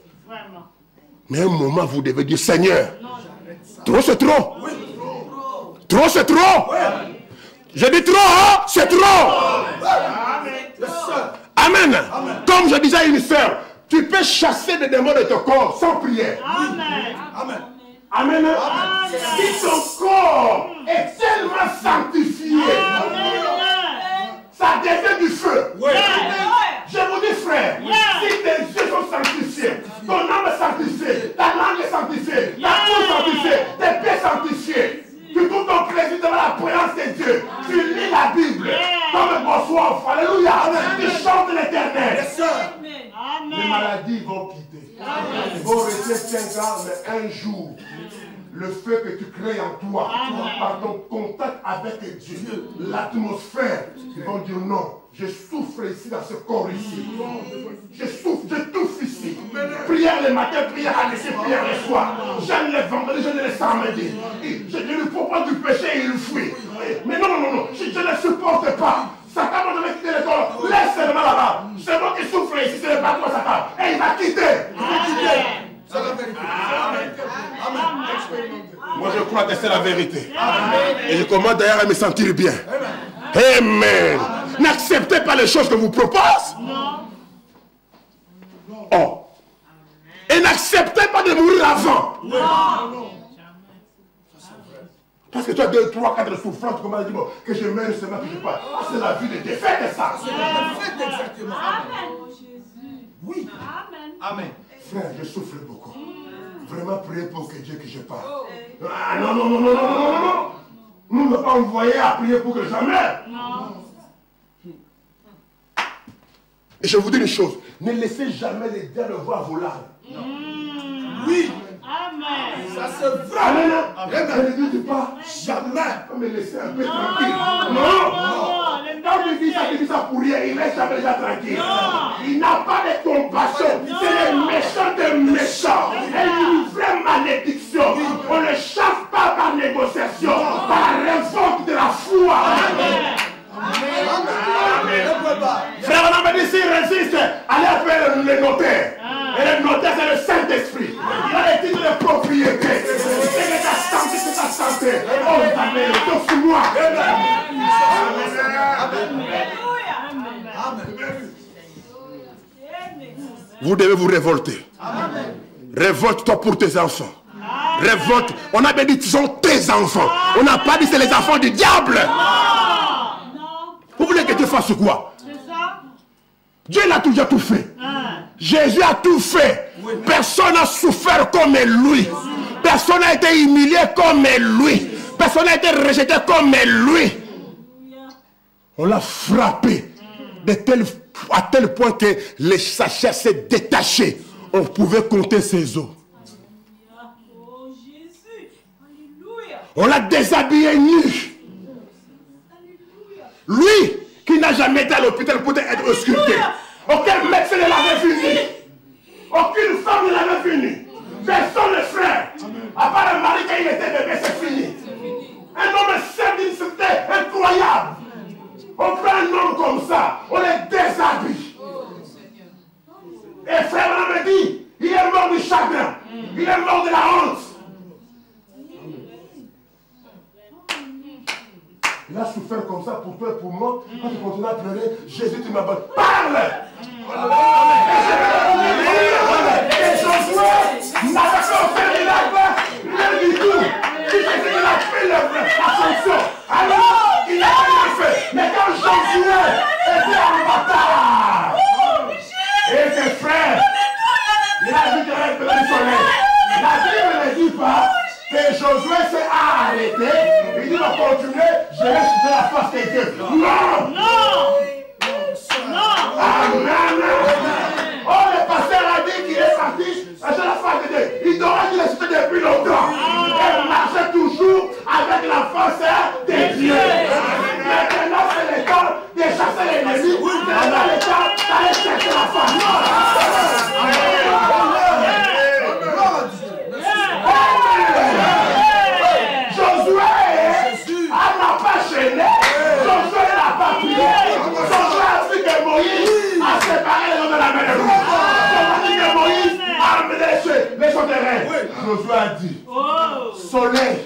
Mais à un moment, vous devez dire, Seigneur, trop c'est trop. Trop c'est trop. Je dis trop, hein? C'est trop. Amen. Comme je disais à une sœur, tu peux chasser des démons de ton corps sans prière. Amen. Si ton corps est tellement sanctifié, ça devient du feu. Je vous dis, frère, si tes yeux sont sanctifiés, ton âme est sanctifiée, ta langue est sanctifiée, ta bouche est sanctifiée, tes pieds sanctifiés, tu trouves ton plaisir devant la présence de Dieu. Tu lis la Bible comme un bon soif. Alléluia. Tu chantes l'Éternel. Les maladies vont quitter. Ils vont rester 5 ans, mais un jour, le feu que tu crées en toi, par ton contact avec Dieu, l'atmosphère, ils vont dire non. Je souffre ici dans ce corps ici. Je souffre, je touffe ici. Prière le matin, prière à laisser, prière le soir. J'aime les vendredis, je les samedis. Je lui propose du péché et il fuit. Mais non, je ne le supporte pas. Satan va jamais quitter le corps. Laisse seulement là-bas. C'est moi qui souffre ici, ce n'est pas toi, Satan. Et il va quitter. C'est la vérité. Moi, je crois que c'est la vérité. Et je commence d'ailleurs à me sentir bien. Amen. N'acceptez pas les choses que vous propose. Oh. Et n'acceptez pas de mourir avant. Parce que tu as 2, 3, 4 souffrances, comment dire bon, que je meurs seulement que je parle. Ah, c'est la vie de défaite, ça. C'est la défaite, exactement. Amen. Oui. Amen. Frère, je souffre beaucoup. Vraiment priez pour que Dieu que je parle. Ah, non. Nous ne sommes pas envoyés à prier pour que jamais. Non. Et je vous dis une chose, ne laissez jamais les diables voir vos larmes. Oui. Amen. Ça c'est vrai. Amen. Ne le dites pas jamais. Me laisser un peu tranquille. Non. quand il dit ça pour rien, il reste jamais déjà tranquille. Il n'a pas de compassion. C'est les méchants des méchants. Et une vraie malédiction. On ne chasse pas par négociation, par la révolte de la foi. Frère, on a dit s'il résiste, allez appeler le notaire. Et le notaire, c'est le Saint-Esprit. Il a les titres de propriété. C'est que ta santé, c'est ta santé. Oh, Amen. Donc, sur moi. Vous devez vous révolter. Révolte-toi pour tes enfants. Révolte. On a bien dit, ce sont tes enfants. On n'a pas dit, c'est les enfants du diable. Vous voulez que Dieu fasse quoi? Dieu n'a toujours tout fait. Jésus a tout fait. Personne n'a souffert comme lui. Personne n'a été humilié comme lui. Personne n'a été rejeté comme lui. On l'a frappé à tel point que sa chair s'est détachée. On pouvait compter ses os. On l'a déshabillé nu. Lui qui n'a jamais été à l'hôpital pour être ausculté. Aucun médecin ne l'avait fini. Aucune femme ne l'avait fini. Personne ne frère. À part le mari quand il était bébé, c'est fini. Un homme simple, c'était incroyable. On prend un homme comme ça, on les déshabille. Et frère me dit, il est mort du chagrin. Il est mort de la honte. Il a souffert comme ça pour toi et pour moi. Quand tu continues à pleurer, Jésus, tu m'abandonnes. Parle! Et Josué n'avait pas fait de miracle, rien du tout. Il a fait l'ascension. Alors, il n'a rien fait. Mais quand Josué était en bataille, et ses frères, il a vu qu'il avait du soleil. La Bible ne dit pas que Josué s'est arrêté. Il dit, va continuer, je vais chercher la face de Dieu. Non! Non! Amen! Oh, le pasteur a dit qu'il est parti chercher la face de Dieu. Il devrait qu'il est cherché depuis longtemps. Il marchait toujours avec la force de Dieu. Maintenant, c'est le temps de chasser l'ennemi. Maintenant, le temps d'aller chercher la face. Josué n'a pas gêné. Josué n'a pas prié. Josué a dit que Moïse a séparé les hommes de la mer Rouge. Josué a dit que Moïse a amené les sauterelles. Josué a dit, soleil.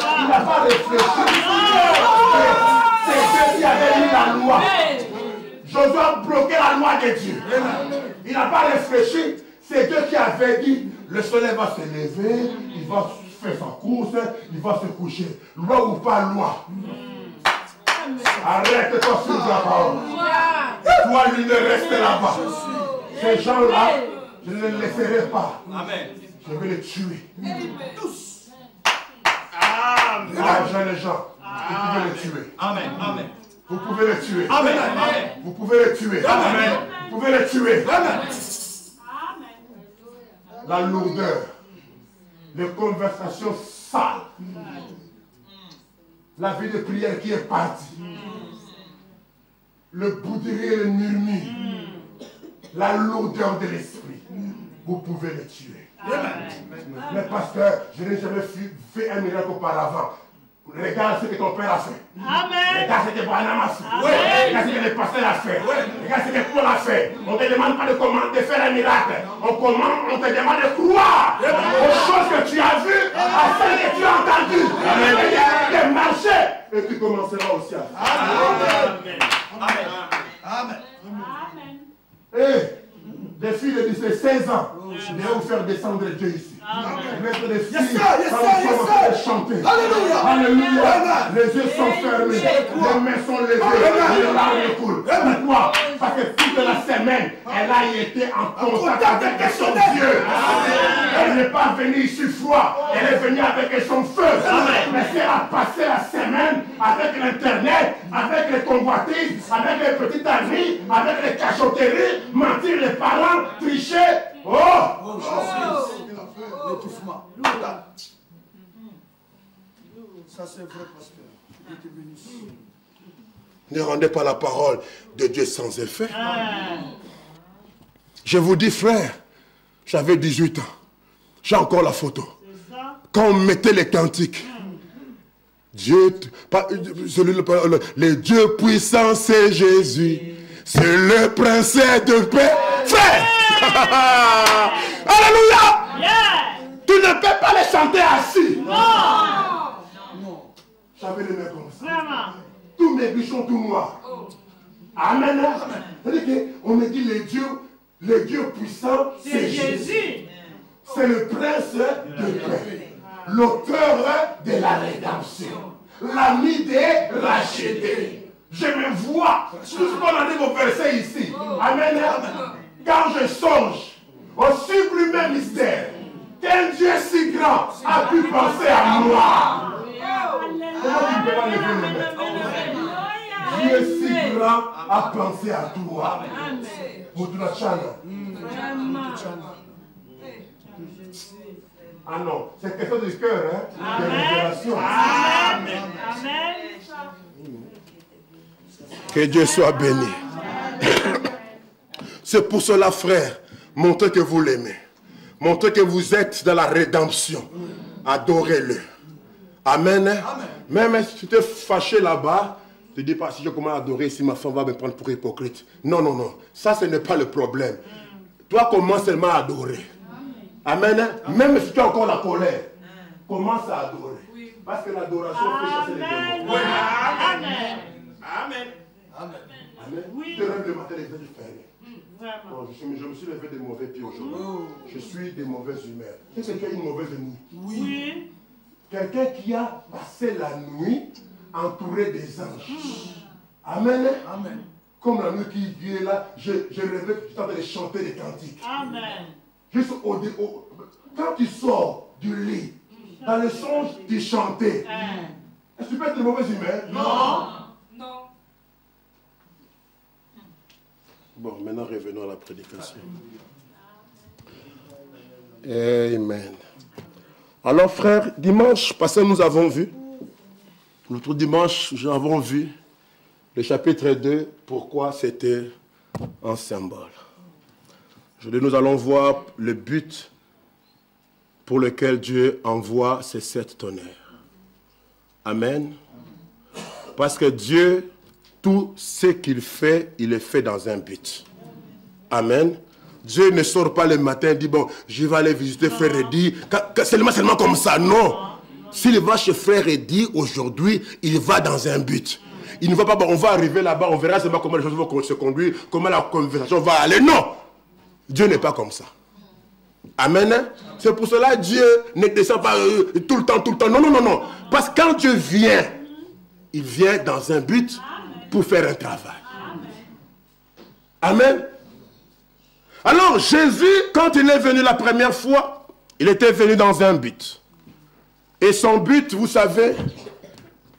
Il n'a pas réfléchi. C'est Dieu qui avait mis la loi. Josué a bloqué la loi de Dieu. Il n'a pas réfléchi. C'est Dieu qui avait dit, le soleil va se lever, il va faire sa course, il va se coucher. Loi ou pas loi. Arrête-toi sur la parole. Toi, lui, ne reste là-bas. Ces gens-là, je ne les laisserai pas. Je vais les tuer. Tous. Les gens, vous pouvez les tuer. Amen. Amen. Vous pouvez les tuer. Amen. Vous pouvez les tuer. Amen. Vous pouvez les tuer. Amen. La lourdeur, les conversations sales, la vie de prière qui est partie, le bouderie et le murmure, la lourdeur de l'esprit, vous pouvez les tuer. Mais pasteur, je n'ai jamais fait un miracle auparavant. Regarde ce que ton père a fait. Amen. Regarde ce que Branham a fait. Regarde ce que le pasteur a fait. Regarde ce que Paul a fait. On ne te demande pas de faire un miracle. On te demande de croire aux choses que tu as vues, à celles que tu as entendues. Et de marcher. Et tu commenceras aussi à faire. Amen. Amen. Et des filles de 16 ans, je vais vous faire descendre Dieu ici. Mettre des filles, chanter. Alléluia. Les yeux sont fermés, les mains sont levées, les larmes coulent. Pourquoi? Parce que toute la semaine, elle a été en contact avec son Dieu. Elle n'est pas venue ici froid, elle est venue avec son feu. Mais si elle a passé la semaine avec l'internet, avec les convoitises, avec les petites amies, avec les cachotteries, mentir les parents, tricher. Oh! L'étouffement. Ça c'est vrai, pasteur. Il était venu ici. Ne rendez pas la parole de Dieu sans effet. Je vous dis, frère, j'avais 18 ans. J'ai encore la photo. Quand on mettait les cantiques, Dieu, le Dieu puissant, c'est Jésus. C'est le prince de paix. Frère! Alléluia! Yeah. Tu ne peux pas les chanter assis. Non. J'avais les mains comme ça. Vraiment. Tous mes bichons tout noirs. Amen. C'est-à-dire qu'on me dit le Dieu puissant, c'est Jésus. C'est le prince de paix. L'auteur de la rédemption. L'ami des rachetés. Je me vois. Tout ce qu'on a dit vos versets ici. Amen. Quand je songe au sublime mystère qu'un Dieu si grand a pu penser à moi. Comment tu peux pas lever le main? Dieu si grand a pensé à toi. Ah non, c'est quelque chose du cœur, hein? De révélation. Amen. Que Dieu soit béni. C'est pour cela, frère, montrez que vous l'aimez. Montrez que vous êtes dans la rédemption. Adorez-le. Amen. Même si tu t'es fâché là-bas, ne dis pas si je commence à adorer, si ma femme va me prendre pour hypocrite. Non, non, non. Ça, ce n'est pas le problème. Toi, commence seulement à adorer. Amen. Même si tu as encore la colère, commence à adorer. Parce que l'adoration fait chasser les démons. Amen. Amen. Amen. Oui. Je te rêve le matin, les yeux fermés. Oh, je me suis levé de mauvais pieds aujourd'hui. Je suis de mauvaises humeurs. Qu'est-ce que tu as une mauvaise nuit? Oui. Quelqu'un qui a passé la nuit entouré des anges. Amen. Amen. Comme la nuit qui est là, je rêvais que tu étais en train de chanter des cantiques. Amen. Juste quand tu sors du lit, dans le songe, tu chantais. Est-ce que tu peux être de mauvaise humeur? Non. Non. Bon, maintenant revenons à la prédication. Amen. Alors frère, dimanche passé nous avons vu, l'autre dimanche nous avons vu le chapitre 2, pourquoi c'était un symbole. Aujourd'hui nous allons voir le but pour lequel Dieu envoie ces 7 tonnerres. Amen. Parce que Dieu, tout ce qu'il fait, il le fait dans un but. Amen. Dieu ne sort pas le matin et dit, bon, je vais aller visiter frère Eddy, seulement comme ça. Non. S'il va chez frère Eddy aujourd'hui, il va dans un but. Il ne va pas, bon, on va arriver là-bas, on verra seulement comment les choses vont se conduire, comment la conversation va aller. Non. Dieu n'est pas comme ça. Amen. C'est pour cela que Dieu ne descend pas tout le temps. Non, non, non, non. Parce que quand Dieu vient, il vient dans un but pour faire un travail. Amen. Alors Jésus, quand il est venu la première fois, il était venu dans un but. Et son but, vous savez,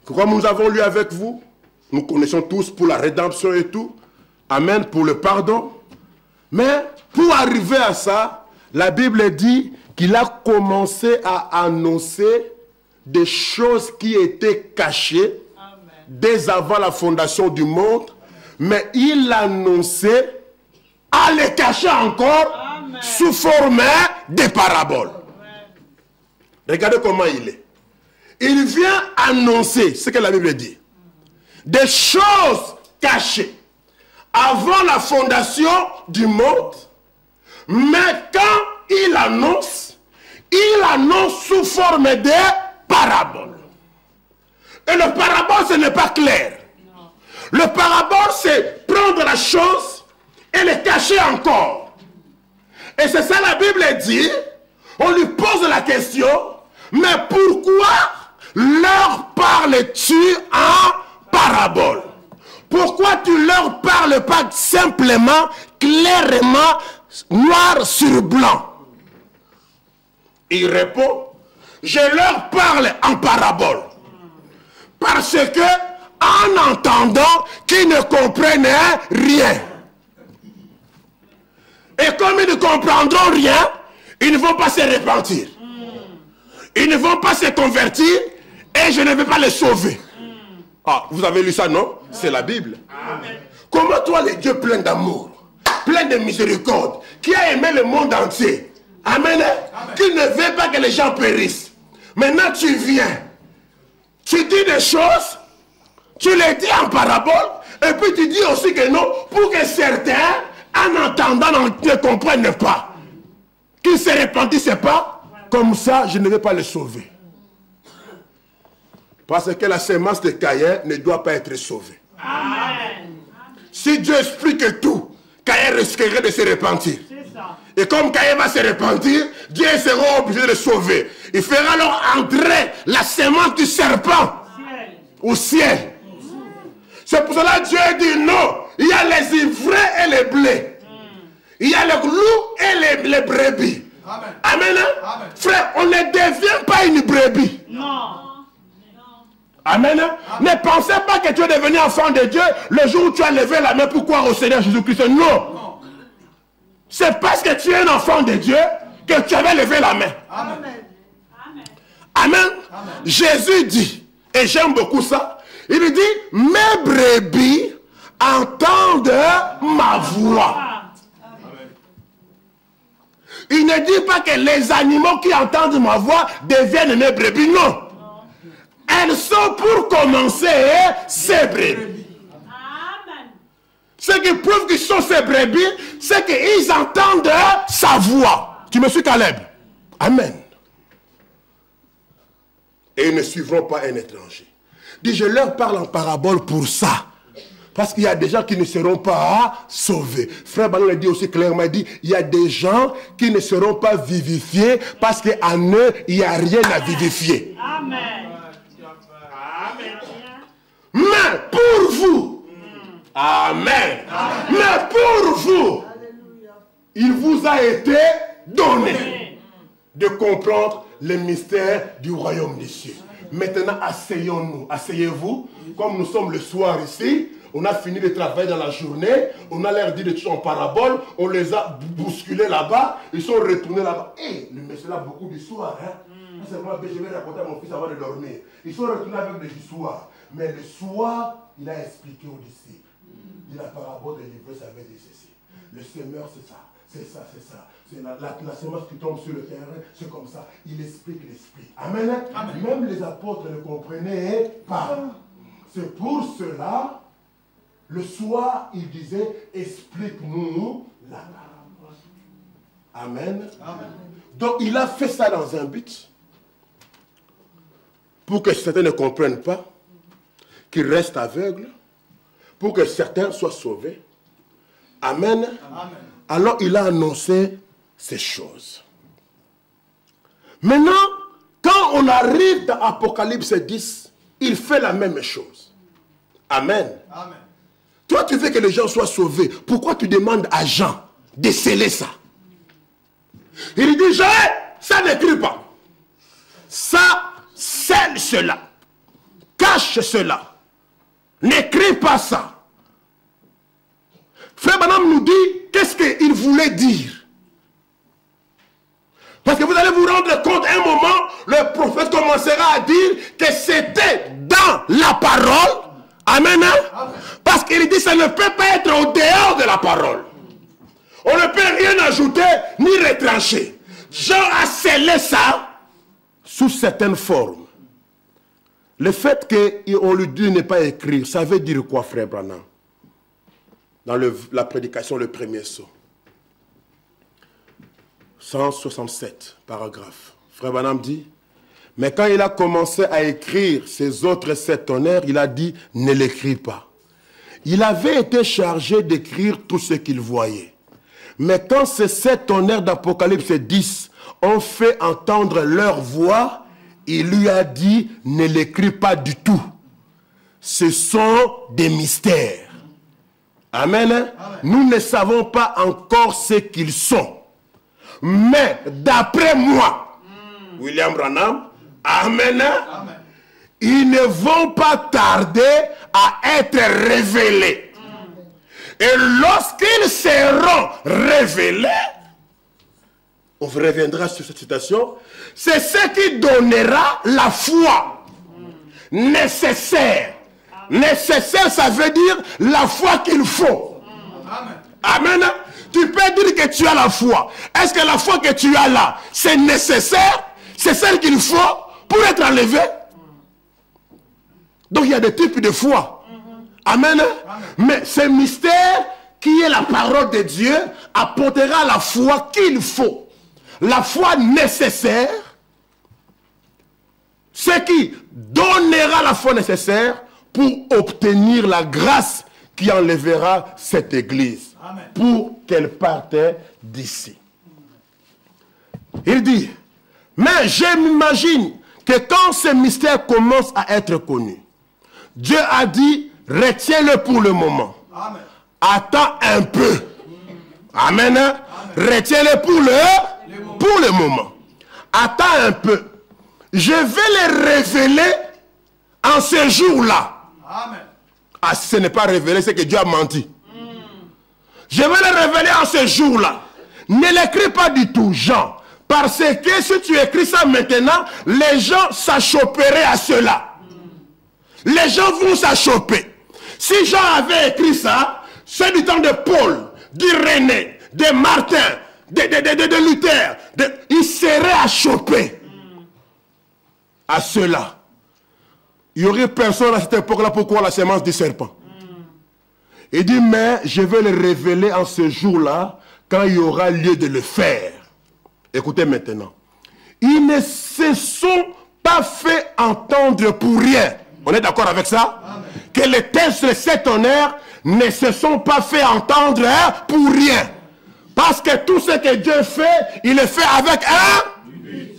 comme nous avons lu avec vous, nous connaissons tous pour la rédemption et tout. Amen, pour le pardon. Mais pour arriver à ça, la Bible dit qu'il a commencé à annoncer des choses qui étaient cachées dès avant la fondation du monde, mais il annonçait à les cacher encore sous forme de paraboles. Regardez comment il est. Il vient annoncer ce que la Bible dit. Des choses cachées avant la fondation du monde, mais quand il annonce sous forme de paraboles. Et le parabole, ce n'est pas clair. Non. Le parabole, c'est prendre la chose et le cacher encore. Et c'est ça la Bible dit. On lui pose la question, mais pourquoi leur parles-tu en parabole? Pourquoi tu leur parles pas simplement, clairement, noir sur blanc? Il répond, je leur parle en parabole. Parce que, en entendant, qu'ils ne comprennent rien. Et comme ils ne comprendront rien, ils ne vont pas se repentir. Ils ne vont pas se convertir et je ne vais pas les sauver. Ah, vous avez lu ça, non? C'est la Bible. Amen. Comment toi, le Dieu plein d'amour, plein de miséricorde, qui a aimé le monde entier, amen, amen, qui ne veut pas que les gens périssent. Maintenant, tu viens, tu dis des choses, tu les dis en parabole, et puis tu dis aussi que non, pour que certains, en entendant, ne comprennent pas, qu'ils ne se repentissent pas, comme ça, je ne vais pas les sauver. Parce que la sémence de Caïn ne doit pas être sauvée. Amen. Si Dieu explique tout, Caïn risquerait de se repentir. Et comme Caïn va se repentir, Dieu sera obligé de le sauver. Il fera alors entrer la sémence du serpent au ciel. C'est pour cela que Dieu dit non. Il y a les ivraies et les blés. Il y a les loups et les brebis. Amen. Amen. Amen. Frère, on ne devient pas une brebis. Non. Amen. Amen. Ne pensez pas que tu es devenu enfant de Dieu le jour où tu as levé la main pour croire au Seigneur Jésus-Christ. Non. C'est parce que tu es un enfant de Dieu que tu avais levé la main. Amen. Amen. Amen. Amen. Jésus dit, et j'aime beaucoup ça, il dit, mes brebis entendent ma voix. Amen. Il ne dit pas que les animaux qui entendent ma voix deviennent mes brebis, non. Elles sont pour commencer ces brebis. Amen. Ce qui prouve qu'ils sont ces brebis, c'est qu'ils entendent sa voix. Tu me suis, Caleb? Amen. Et ils ne suivront pas un étranger. Dis, je leur parle en parabole pour ça. Parce qu'il y a des gens qui ne seront pas sauvés. Frère Banon l'a dit aussi clairement, il dit, il y a des gens qui ne seront pas vivifiés parce qu'en eux, il n'y a rien à vivifier. Amen. Mais pour vous, amen, mais pour vous, il vous a été donné de comprendre le mystère du royaume des cieux. Maintenant, asseyons-nous, asseyez-vous, comme nous sommes le soir ici, on a fini de travailler dans la journée, on a l'air dit de tout en parabole, on les a bousculés là-bas, ils sont retournés là-bas. Et le monsieur a beaucoup d'histoires, hein. C'est moi, je vais raconter à mon fils avant de dormir. Ils sont retournés avec des histoires. Mais le soir, il a expliqué aux disciples. Il a parabole de l'ivresse avait dit ceci. Le semeur, c'est ça. C'est ça, c'est ça. C'est la semence qui tombe sur le terrain, c'est comme ça. Il explique l'esprit. Amen. Amen. Même les apôtres ne comprenaient pas. C'est pour cela, le soir, il disait, explique-nous la parabole. Amen. Amen. Donc, il a fait ça dans un but. Pour que certains ne comprennent pas, qu'ils restent aveugles, pour que certains soient sauvés. Amen. Amen. Alors il a annoncé ces choses. Maintenant, quand on arrive dans Apocalypse 10, il fait la même chose. Amen. Amen. Toi, tu veux que les gens soient sauvés. Pourquoi tu demandes à Jean de sceller ça? Il dit, Jean, ça n'écrit pas. Ça, scelle cela. Cache cela. N'écris pas ça. Frère Branham nous dit, qu'est-ce qu'il voulait dire? Parce que vous allez vous rendre compte, à un moment, le prophète commencera à dire que c'était dans la parole. Amen. Amen. Parce qu'il dit, ça ne peut pas être au dehors de la parole. On ne peut rien ajouter, ni retrancher. Jean a scellé ça sous certaines formes. Le fait qu'on lui dit de ne pas écrire, ça veut dire quoi, frère Branham? Dans la prédication, le premier saut. 167, paragraphe. Frère Branham dit, mais quand il a commencé à écrire ses autres 7 tonnerres, il a dit, ne l'écris pas. Il avait été chargé d'écrire tout ce qu'il voyait. Mais quand ces 7 tonnerres d'Apocalypse 10 ont fait entendre leur voix, il lui a dit, ne l'écris pas du tout. Ce sont des mystères. Amen. Amen. Nous ne savons pas encore ce qu'ils sont. Mais d'après moi, William Branham, amen, amen, ils ne vont pas tarder à être révélés. Et lorsqu'ils seront révélés, on reviendra sur cette citation, c'est ce qui donnera la foi nécessaire nécessaire, ça veut dire la foi qu'il faut. Amen. Tu peux dire que tu as la foi. Est-ce que la foi que tu as là, c'est nécessaire? C'est celle qu'il faut pour être enlevé? Donc il y a des types de foi. Amen. Mais ce mystère qui est la parole de Dieu apportera la foi qu'il faut. La foi nécessaire, ce qui donnera la foi nécessaire pour obtenir la grâce qui enlèvera cette église. Amen. Pour qu'elle parte d'ici. Il dit, mais je m'imagine que quand ce mystère commence à être connu, Dieu a dit, retiens-le pour le moment. Amen. Attends un peu. Amen. Amen. Retiens-le pour le moment. Attends un peu. Je vais les révéler en ce jour-là. Amen. Ah, si ce n'est pas révélé, c'est que Dieu a menti. Je vais les révéler en ce jour-là. Ne l'écris pas du tout, Jean. Parce que si tu écris ça maintenant, les gens s'achopperaient à cela. Les gens vont s'achopper. Si Jean avait écrit ça, c'est du temps de Paul, d'Irénée, de Martin, de Luther. Il serait achoppé à cela. Il n'y aurait personne à cette époque-là pour croire la sémence du serpent. Il dit, mais je vais le révéler en ce jour-là, quand il y aura lieu de le faire. Écoutez maintenant. Ils ne se sont pas fait entendre pour rien. On est d'accord avec ça? Amen. Que les tests de cet honneur ne se sont pas fait entendre pour rien. Parce que tout ce que Dieu fait, il le fait avec un but.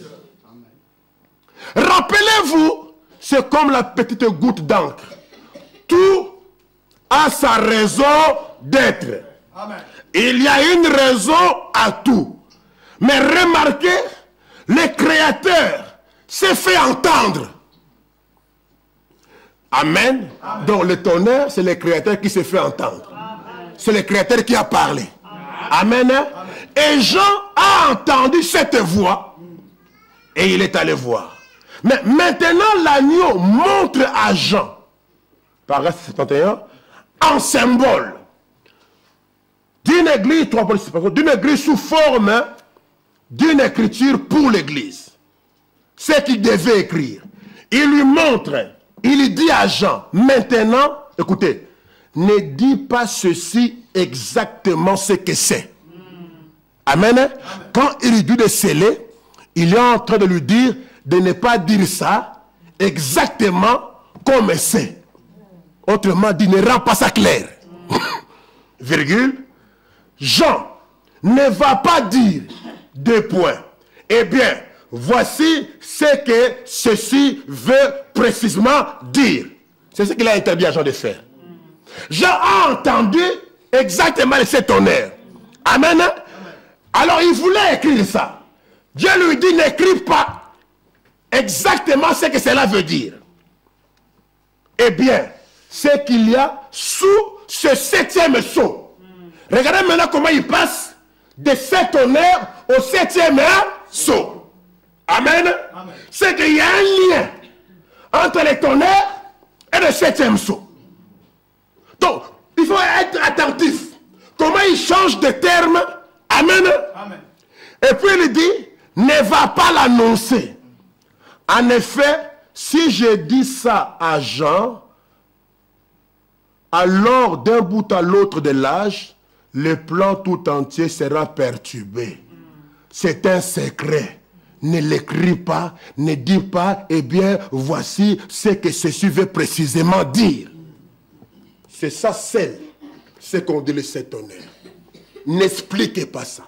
Rappelez-vous, c'est comme la petite goutte d'encre. Tout a sa raison d'être. Il y a une raison à tout. Mais remarquez, le Créateur s'est fait entendre. Amen. Amen. Donc le tonnerre, c'est le Créateur qui s'est fait entendre. C'est le Créateur qui a parlé. Amen. Amen. Et Jean a entendu cette voix et il est allé voir. Mais maintenant, l'agneau montre à Jean, paragraphe 71, en symbole d'une église, d'une église sous forme d'une écriture pour l'église. Ce qu'il devait écrire. Il lui montre, il dit à Jean, maintenant, écoutez, ne dis pas ceci exactement ce que c'est. Amen. Amen. Quand il lui dit de sceller, il est en train de lui dire de ne pas dire ça exactement comme c'est. Autrement dit, ne rend pas ça clair. Virgule. Jean ne va pas dire deux points. Eh bien, voici ce que ceci veut précisément dire. C'est ce qu'il a interdit à Jean de faire. Jean a entendu exactement cet honneur. Amen. Alors il voulait écrire ça. Dieu lui dit, n'écris pas exactement ce que cela veut dire. Eh bien, c'est qu'il y a sous ce 7e sceau. Regardez maintenant comment il passe de cet honneur au 7e sceau. Amen. Amen. C'est qu'il y a un lien entre les tonnerres et le 7e sceau. Donc, il faut être attentif. Comment il change de terme. Amen. Amen. Et puis il dit, ne va pas l'annoncer. En effet, si je dis ça à Jean, alors d'un bout à l'autre de l'âge, le plan tout entier sera perturbé. C'est un secret. Ne l'écris pas, ne dis pas, eh bien, voici ce que ceci veut précisément dire. C'est ça, c'est ce qu'on dit le 7 honneur. N'expliquez pas ça.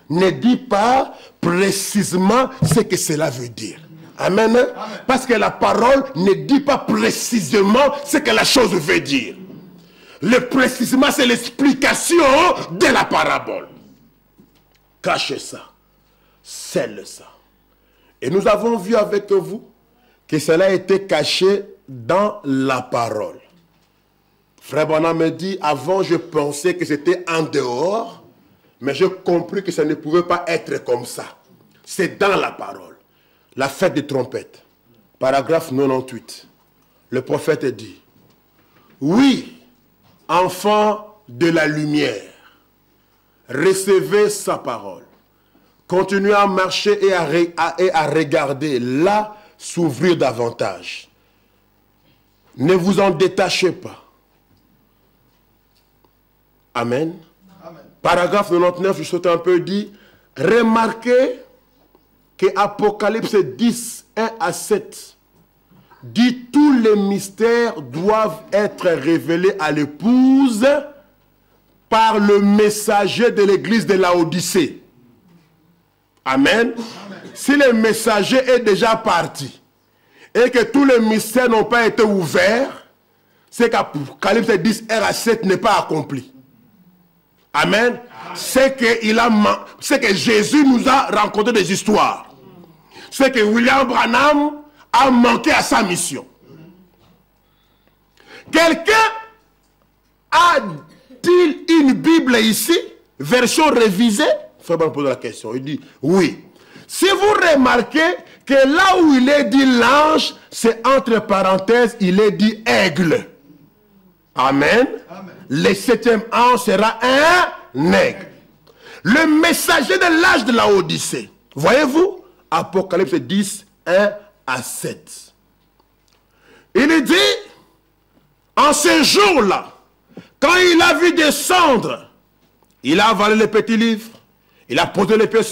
Ne dis pas précisément ce que cela veut dire. Amen. Amen. Parce que la parole ne dit pas précisément ce que la chose veut dire. Le précisément, c'est l'explication de la parabole. Cachez ça. Scelle ça. Et nous avons vu avec vous que cela a été caché dans la parole. Frère Branham me dit, avant je pensais que c'était en dehors, mais j'ai compris que ça ne pouvait pas être comme ça. C'est dans la parole. La fête des trompettes, paragraphe 98. Le prophète dit, oui, enfants de la lumière, recevez sa parole. Continuez à marcher et à regarder, là, s'ouvrir davantage. Ne vous en détachez pas. Amen. Amen. Paragraphe 99, je saute un peu, dit, remarquez que Apocalypse 10, 1 à 7, dit, tous les mystères doivent être révélés à l'épouse par le messager de l'église de Laodicée. Amen. Amen. Si le messager est déjà parti et que tous les mystères n'ont pas été ouverts, c'est qu'Apocalypse 10, 1 à 7 n'est pas accompli. Amen. C'est que Jésus nous a rencontré des histoires. C'est que William Branham a manqué à sa mission. Quelqu'un a-t-il une Bible ici, version révisée? Frère Branham pose la question. Il dit oui. Si vous remarquez que là où il est dit l'ange, c'est entre parenthèses, il est dit aigle. Amen. Amen. Le 7e ange sera un aigle. Le messager de l'âge de la Odyssée. Voyez-vous? Apocalypse 10, 1 à 7. Il dit, en ce jour-là, quand il a vu descendre, il a avalé le petit livre, il a posé les pieds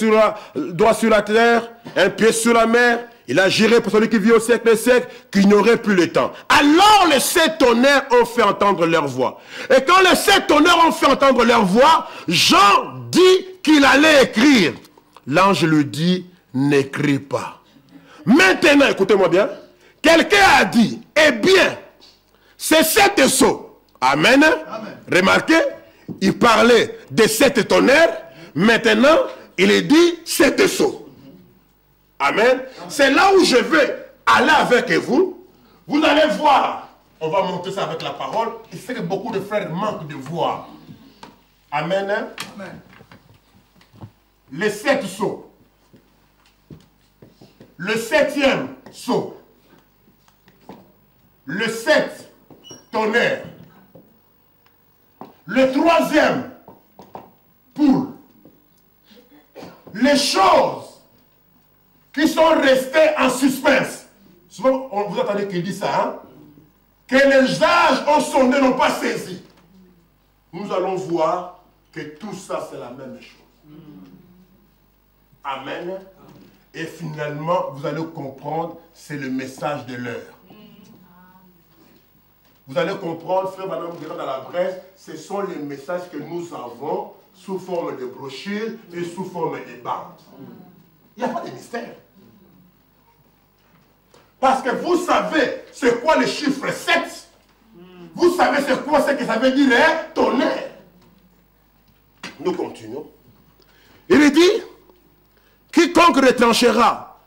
droit sur la terre, un pied sur la mer, il a géré pour celui qui vit au siècle des siècles, qui n'aurait plus le temps. Alors les 7 tonnerres ont fait entendre leur voix. Et quand les 7 tonnerres ont fait entendre leur voix, Jean dit qu'il allait écrire. L'ange lui dit, n'écris pas. Maintenant, écoutez-moi bien, quelqu'un a dit, eh bien, c'est 7 sceaux. Amen. Amen. Remarquez, il parlait des 7 tonnerres, maintenant, il est dit 7 sceaux. Amen. C'est là où je vais aller avec vous. Vous allez voir. On va monter ça avec la parole. Il sait que beaucoup de frères manquent de voir. Amen. Amen. Les 7 sceaux. Le 7e sceau. Le 7 tonnerre. Le 3e poule. Les choses qui sont restés en suspense. Souvent, vous entendez qu'il dit ça, hein? Que les âges ont sondé, n'ont pas saisi. Nous allons voir que tout ça, c'est la même chose. Amen. Et finalement, vous allez comprendre, c'est le message de l'heure. Vous allez comprendre, frère Madame dans la presse, ce sont les messages que nous avons sous forme de brochures et sous forme de bandes. Il n'y a pas de mystère. Parce que vous savez c'est quoi le chiffre 7. Vous savez c'est quoi ce que ça veut dire, hein? Tonnerre. Nous continuons. Il dit, quiconque retranchera.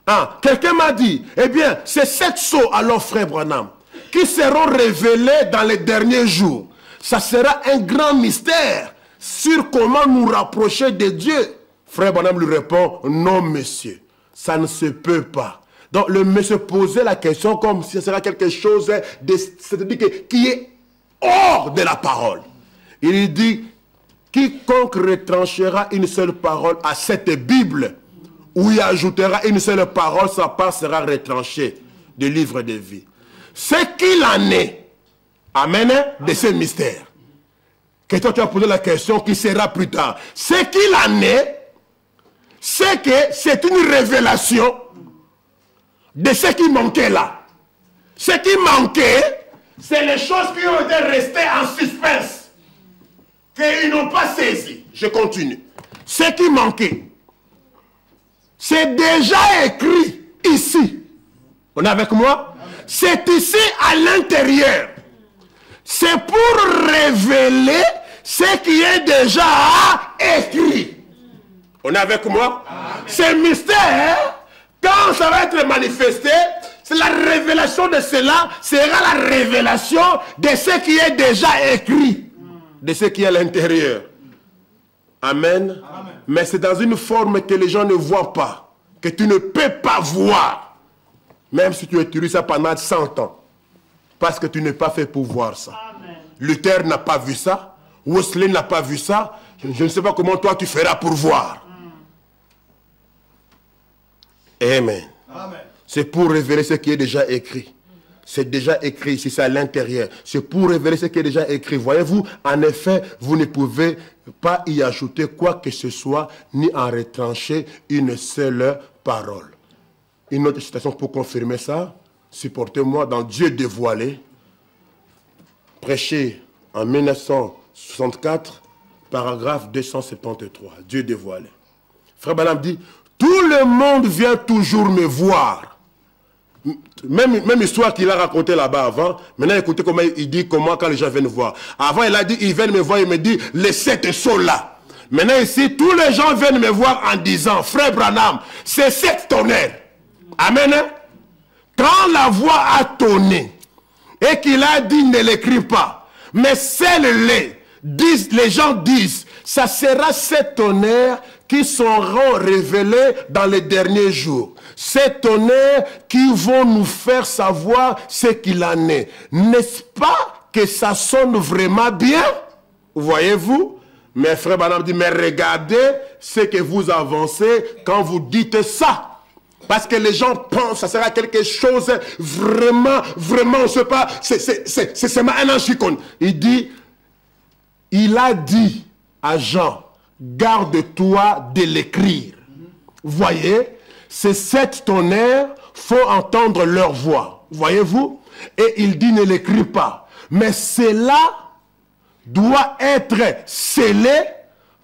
Ah, quelqu'un m'a dit, eh bien, c'est 7 sceaux alors, frère Branham, qui seront révélés dans les derniers jours. Ça sera un grand mystère sur comment nous rapprocher de Dieu. Frère Branham lui répond, non monsieur, ça ne se peut pas. Donc le monsieur posait la question comme si ce serait quelque chose qui est hors de la parole. Il dit, quiconque retranchera une seule parole à cette Bible, ou y ajoutera une seule parole, sa part sera retranchée du livre de vie. Ce qu'il en est, amen, de ce mystère. Que toi tu as posé la question qui sera plus tard. Ce qu'il en est, c'est que c'est une révélation de ce qui manquait là. Ce qui manquait, c'est les choses qui ont été restées en suspense, qu'ils n'ont pas saisi. Je continue. Ce qui manquait, c'est déjà écrit ici. On est avec moi? C'est ici à l'intérieur. C'est pour révéler ce qui est déjà écrit. On est avec moi? Ce mystère, quand ça va être manifesté, c'est la révélation de cela, sera la révélation de ce qui est déjà écrit, de ce qui est à l'intérieur. Amen. Amen. Mais c'est dans une forme que les gens ne voient pas, que tu ne peux pas voir, même si tu étudies ça pendant 100 ans. parce que tu n'es pas fait pour voir ça. Amen. Luther n'a pas vu ça. Wesley n'a pas vu ça. Je ne sais pas comment toi tu feras pour voir. Amen. Amen. C'est pour révéler ce qui est déjà écrit. C'est déjà écrit ici, c'est à l'intérieur. C'est pour révéler ce qui est déjà écrit. Voyez-vous, en effet, vous ne pouvez pas y ajouter quoi que ce soit, ni en retrancher une seule parole. Une autre citation pour confirmer ça. Supportez-moi dans Dieu dévoilé, prêché en 1964, paragraphe 273. Dieu dévoilé. Frère Branham dit, tout le monde vient toujours me voir. Même histoire qu'il a racontée là-bas avant. Maintenant, écoutez comment il dit comment quand les gens viennent voir. Avant, il a dit, ils viennent me voir, il me dit, les 7 sont là. Maintenant, ici, tous les gens viennent me voir en disant, frère Branham, c'est 7 tonnerres. Amen. Quand la voix a tonné et qu'il a dit, ne l'écris pas, mais scelle-les, les gens disent, ça sera 7 tonnerres qui seront révélés dans les derniers jours. Ces tonnerres qui vont nous faire savoir ce qu'il en est. N'est-ce pas que ça sonne vraiment bien? Voyez-vous? Mais frère Branham dit, mais regardez ce que vous avancez quand vous dites ça. Parce que les gens pensent que ça sera quelque chose vraiment, vraiment, on ne sait pas, c'est un ange. Il dit, il a dit à Jean, garde-toi de l'écrire. Voyez, ces 7 tonnerres, faut entendre leur voix. Voyez-vous? Et il dit, ne l'écris pas. Mais cela doit être scellé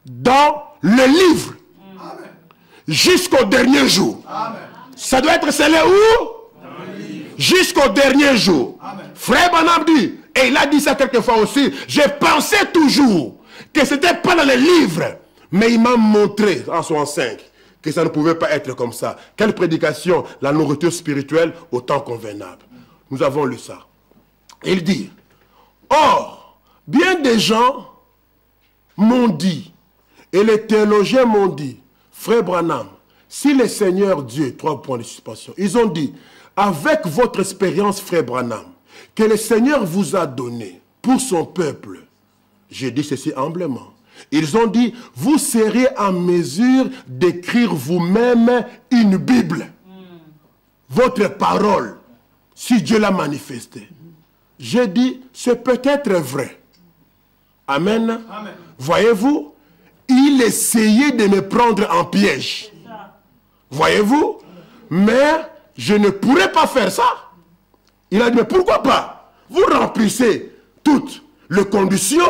dans le livre. Jusqu'au dernier jour. Amen. Ça doit être scellé où? Jusqu'au dernier jour. Amen. Frère Branham dit, et il a dit ça quelquefois aussi, je pensais toujours que ce n'était pas dans les livres, mais il m'a montré en 65 que ça ne pouvait pas être comme ça. Quelle prédication, la nourriture spirituelle au temps convenable. Nous avons lu ça. Il dit, or, bien des gens m'ont dit, et les théologiens m'ont dit, frère Branham, si le Seigneur Dieu, 3 points de suspension, ils ont dit, avec votre expérience, frère Branham, que le Seigneur vous a donné pour son peuple, j'ai dit ceci humblement. Ils ont dit, vous serez en mesure d'écrire vous-même une Bible. Votre parole, si Dieu l'a manifestée. J'ai dit, c'est peut-être vrai. Amen. Amen. Voyez-vous, il essayait de me prendre en piège. Voyez-vous? Mais je ne pourrais pas faire ça. Il a dit, mais pourquoi pas? Vous remplissez toutes les conditions.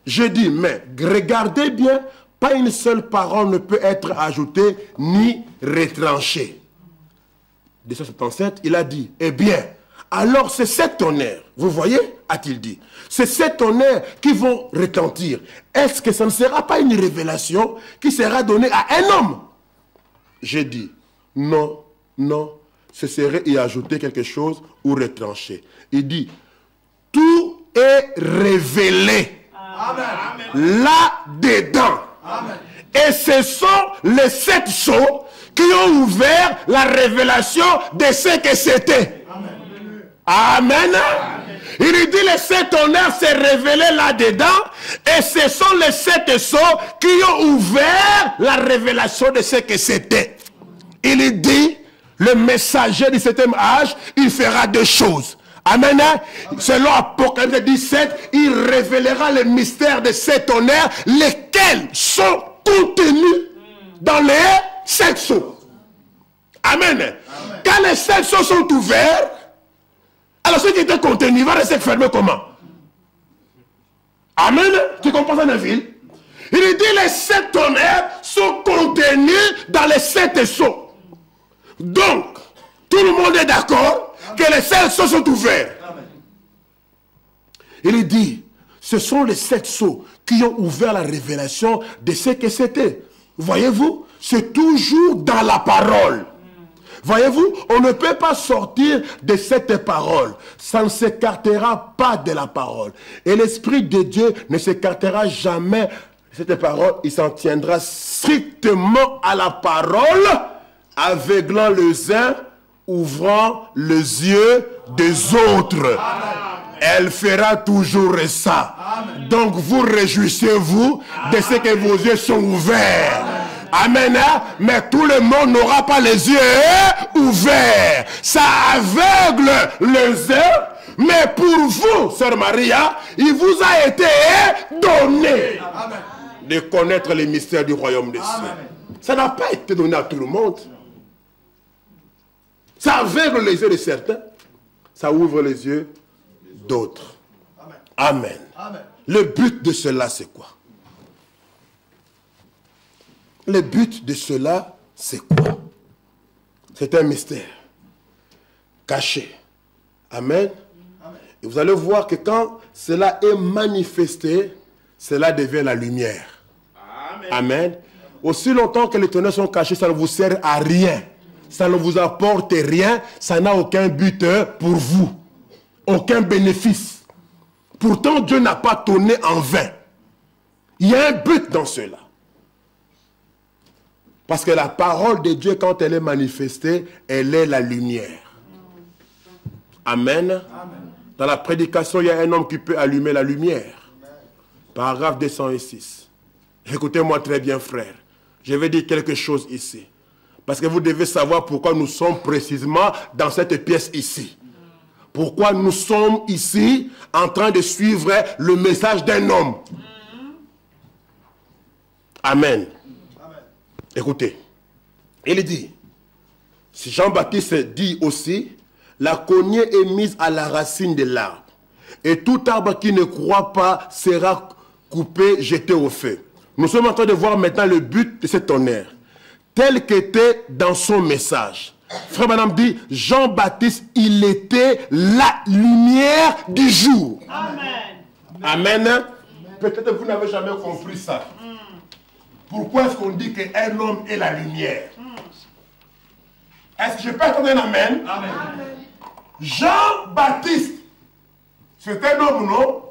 J'ai dit, mais regardez bien, pas une seule parole ne peut être ajoutée ni retranchée. 277, il a dit, eh bien, alors c'est 7 tonnerres, vous voyez, a-t-il dit, c'est 7 tonnerres qui vont retentir. Est-ce que ça ne sera pas une révélation qui sera donnée à un homme? J'ai dit, non, non, ce serait y ajouter quelque chose ou retrancher. Il dit, tout est révélé. Amen. Là-dedans. Et ce sont les 7 sceaux qui ont ouvert la révélation de ce que c'était. Amen. Amen. Il dit les 7 tonnerres s'est révélé là-dedans. Et ce sont les 7 sceaux qui ont ouvert la révélation de ce que c'était. Il dit, le messager du 7e âge, il fera 2 choses. Amen. Selon Apocalypse 17, il révélera le mystère de ces tonnerres, lesquels sont contenus dans les 7 sceaux. Amen. Amen. Quand les 7 sceaux sont ouverts, alors ce qui était contenu va rester fermé comment? Amen. Tu comprends ça, Neville? Il dit les 7 tonnerres sont contenus dans les 7 sceaux. Donc, tout le monde est d'accord que les 7 sceaux sont ouverts. Amen. Il dit, ce sont les 7 sceaux qui ont ouvert la révélation de ce que c'était. Voyez-vous, c'est toujours dans la parole. Voyez-vous, on ne peut pas sortir de cette parole. Ça ne s'écartera pas de la parole. Et l'Esprit de Dieu ne s'écartera jamais de cette parole. Il s'en tiendra strictement à la parole, aveuglant les uns ouvrant les yeux des autres. Elle fera toujours ça. Donc vous réjouissez-vous de ce que vos yeux sont ouverts. Amen. Mais tout le monde n'aura pas les yeux ouverts. Ça aveugle les yeux. Mais pour vous, Sœur Maria, il vous a été donné de connaître les mystères du royaume des cieux. Ça n'a pas été donné à tout le monde. Ça aveugle les yeux de certains. Ça ouvre les yeux d'autres. Amen. Amen. Le but de cela, c'est quoi? Le but de cela, c'est quoi? C'est un mystère caché. Amen. Amen. Et vous allez voir que quand cela est manifesté, cela devient la lumière. Amen. Amen. Aussi longtemps que les ténèbres sont cachées, ça ne vous sert à rien. Ça ne vous apporte rien. Ça n'a aucun but pour vous. Aucun bénéfice. Pourtant, Dieu n'a pas tourné en vain. Il y a un but dans cela. Parce que la parole de Dieu, quand elle est manifestée, elle est la lumière. Amen. Amen. Dans la prédication, il y a un homme qui peut allumer la lumière. Paragraphe 206. Écoutez-moi très bien, frère. Je vais dire quelque chose ici. Parce que vous devez savoir pourquoi nous sommes précisément dans cette pièce ici. Pourquoi nous sommes ici en train de suivre le message d'un homme. Amen. Écoutez, il dit, si Jean-Baptiste dit aussi, la cognée est mise à la racine de l'arbre. Et tout arbre qui ne croit pas sera coupé, jeté au feu. Nous sommes en train de voir maintenant le but de cet honneur, tel qu'était dans son message. Frère Madame dit, Jean-Baptiste, il était la lumière du jour. Amen. Amen. Peut-être vous n'avez jamais compris ça. Pourquoi est-ce qu'on dit qu'un homme est la lumière? Est-ce que je peux entendre un amen? Amen. Jean-Baptiste, c'est un homme, non?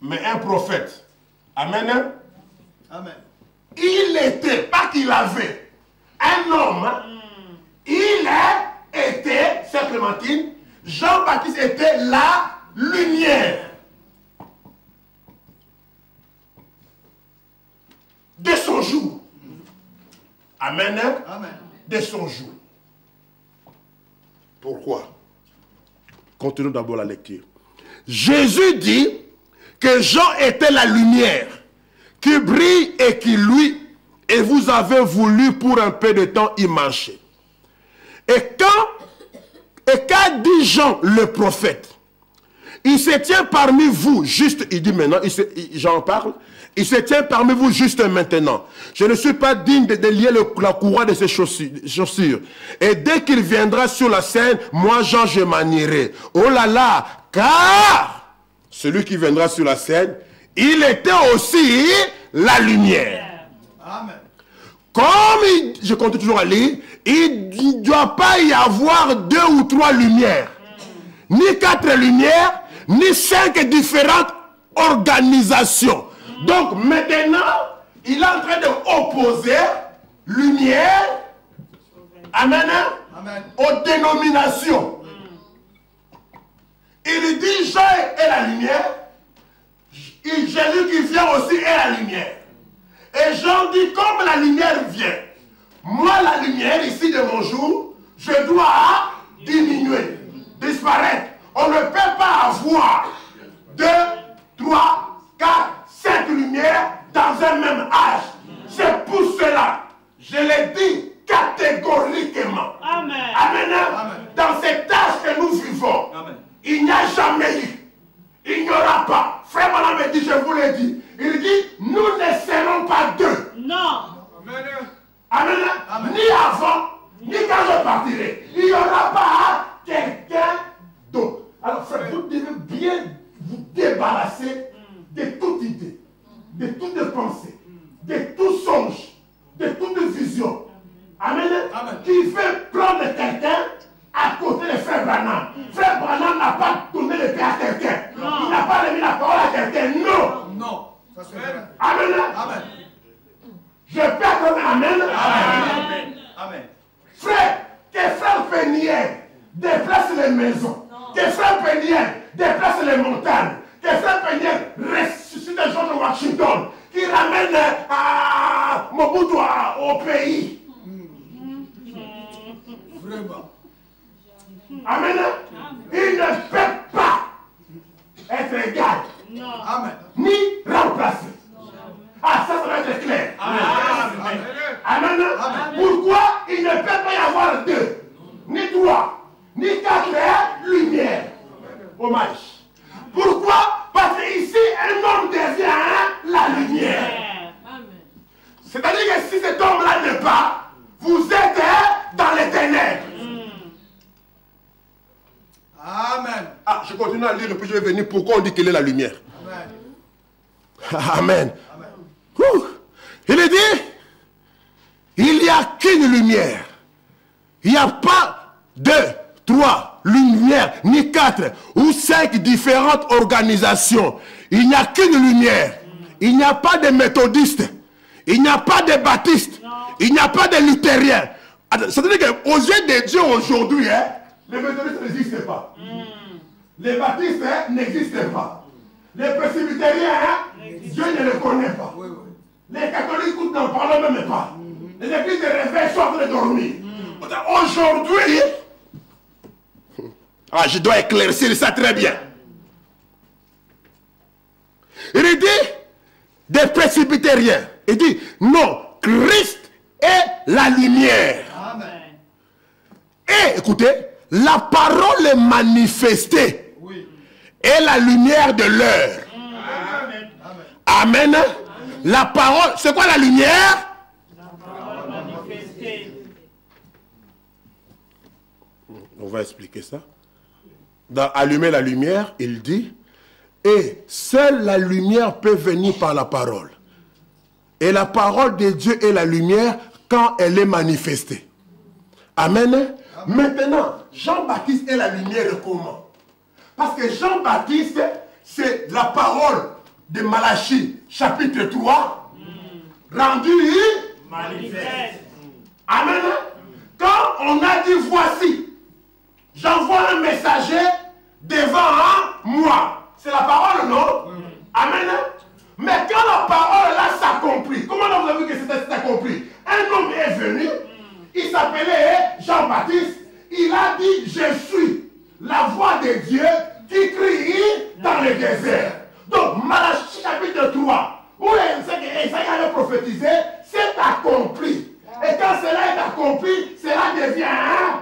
Mais un prophète. Amen. Amen. Il était, pas qu'il avait, un homme. Il était, Sœur Clémentine, Jean-Baptiste était la lumière de son jour. Amen. Amen. De son jour. Pourquoi? Continuons d'abord la lecture. Jésus dit que Jean était la lumière qui brille et qui luit, et vous avez voulu pour un peu de temps y marcher. Et qu'a dit Jean le prophète? Il se tient parmi vous, juste, il dit maintenant, j'en parle, il se tient parmi vous juste maintenant. Je ne suis pas digne de lier la courroie de ses chaussures. Et dès qu'il viendra sur la scène, moi Jean, je m'en irai. Oh là là, car celui qui viendra sur la scène, il était aussi la lumière. Amen. Comme je continue toujours à lire, il ne doit pas y avoir 2 ou 3 lumières, ni 4 lumières, ni 5 différentes organisations. Donc maintenant, il est en train d'opposer lumière, amen, amen, aux dénominations. Il dit Jean est la lumière, et Jésus qui vient aussi est la lumière. Et Jean dit, comme la lumière vient, moi la lumière ici de mon jour, je dois diminuer, disparaître. On ne peut pas avoir 2, 3, 4, 5 lumières dans un même âge. C'est pour cela, je l'ai dit catégoriquement. Amen. Amen. Amen. Dans cet âge que nous vivons, amen, il n'y a jamais eu, il n'y aura pas. Frère Manan me dit, je vous l'ai dit, il dit, nous ne serons pas 2. Non. Amen. Amen. Amen. Ni avant, ni quand je partirai. Il n'y aura pas quelqu'un d'autre. Alors frère, vous devez bien vous débarrasser de toute idée, de toute pensée, de tout songe, de toute vision. Amen. Amen. Qui veut prendre quelqu'un à côté de Frère Branham. Frère Branham n'a pas donné le paix à quelqu'un. Il n'a pas remis la parole à quelqu'un. Non. Non. Ça, amen. Amen. Je peux attendre amen. Amen. Amen. Frère, déplace les maisons. Que Frère Peniel déplace les montagnes. Que Frère Peniel ressuscite George Washington. Qui ramène Mobutu au pays. Vraiment. Amen. Il ne peut pas être égal. Amen. Ni remplacé. Ah, ça va être clair. Amen. Amen. Amen. Pourquoi il ne peut pas y avoir deux, ni trois, ni quatre lumières? Hommage. Pourquoi? Parce qu'ici, un homme devient la lumière. C'est-à-dire que si cet homme-là n'est pas, vous êtes dans les ténèbres. Amen. Ah, je continue à lire et puis je vais venir. Pourquoi on dit qu'il est la lumière? Amen. Amen. Ouh. Il est dit, il n'y a qu'une lumière. Il n'y a pas deux, trois lumières, ni quatre ou cinq différentes organisations. Il n'y a qu'une lumière. Il n'y a pas de méthodistes. Il n'y a pas de baptistes. Il n'y a pas de luthériens. C'est-à-dire qu'aux yeux de Dieu aujourd'hui, les méthodistes n'existent pas. Les baptistes n'existent pas. Les presbytériens, Dieu ne les connaît pas. Les catholiques, nous n'en parlons même pas. Les églises de réveil sont en train de dormir. Aujourd'hui, je dois éclaircir ça très bien. Il dit des presbytériens. Il dit non, Christ est la lumière. Amen. Et écoutez, la parole est manifestée. Oui. Et la lumière de l'heure. Amen. Amen. La parole, c'est quoi la lumière? La parole manifestée. On va expliquer ça. Dans Allumer la lumière, il dit, et seule la lumière peut venir par la parole. Et la parole de Dieu est la lumière quand elle est manifestée. Amen. Maintenant, Jean-Baptiste est la lumière comment? Parce que Jean-Baptiste, c'est la parole de Malachie, chapitre 3, rendue Manifeste. Amen. Quand on a dit voici, j'envoie un messager devant moi. C'est la parole, non? Amen. Mais quand la parole là s'accomplit, comment vous avez vu que c'était accompli? Un homme est venu, il s'appelait Jean-Baptiste, il a dit je suis la voix de Dieu qui crie dans le désert. Donc Malachie chapitre 3, où Esaïe avait prophétisé, c'est accompli. Et quand cela est accompli, cela devient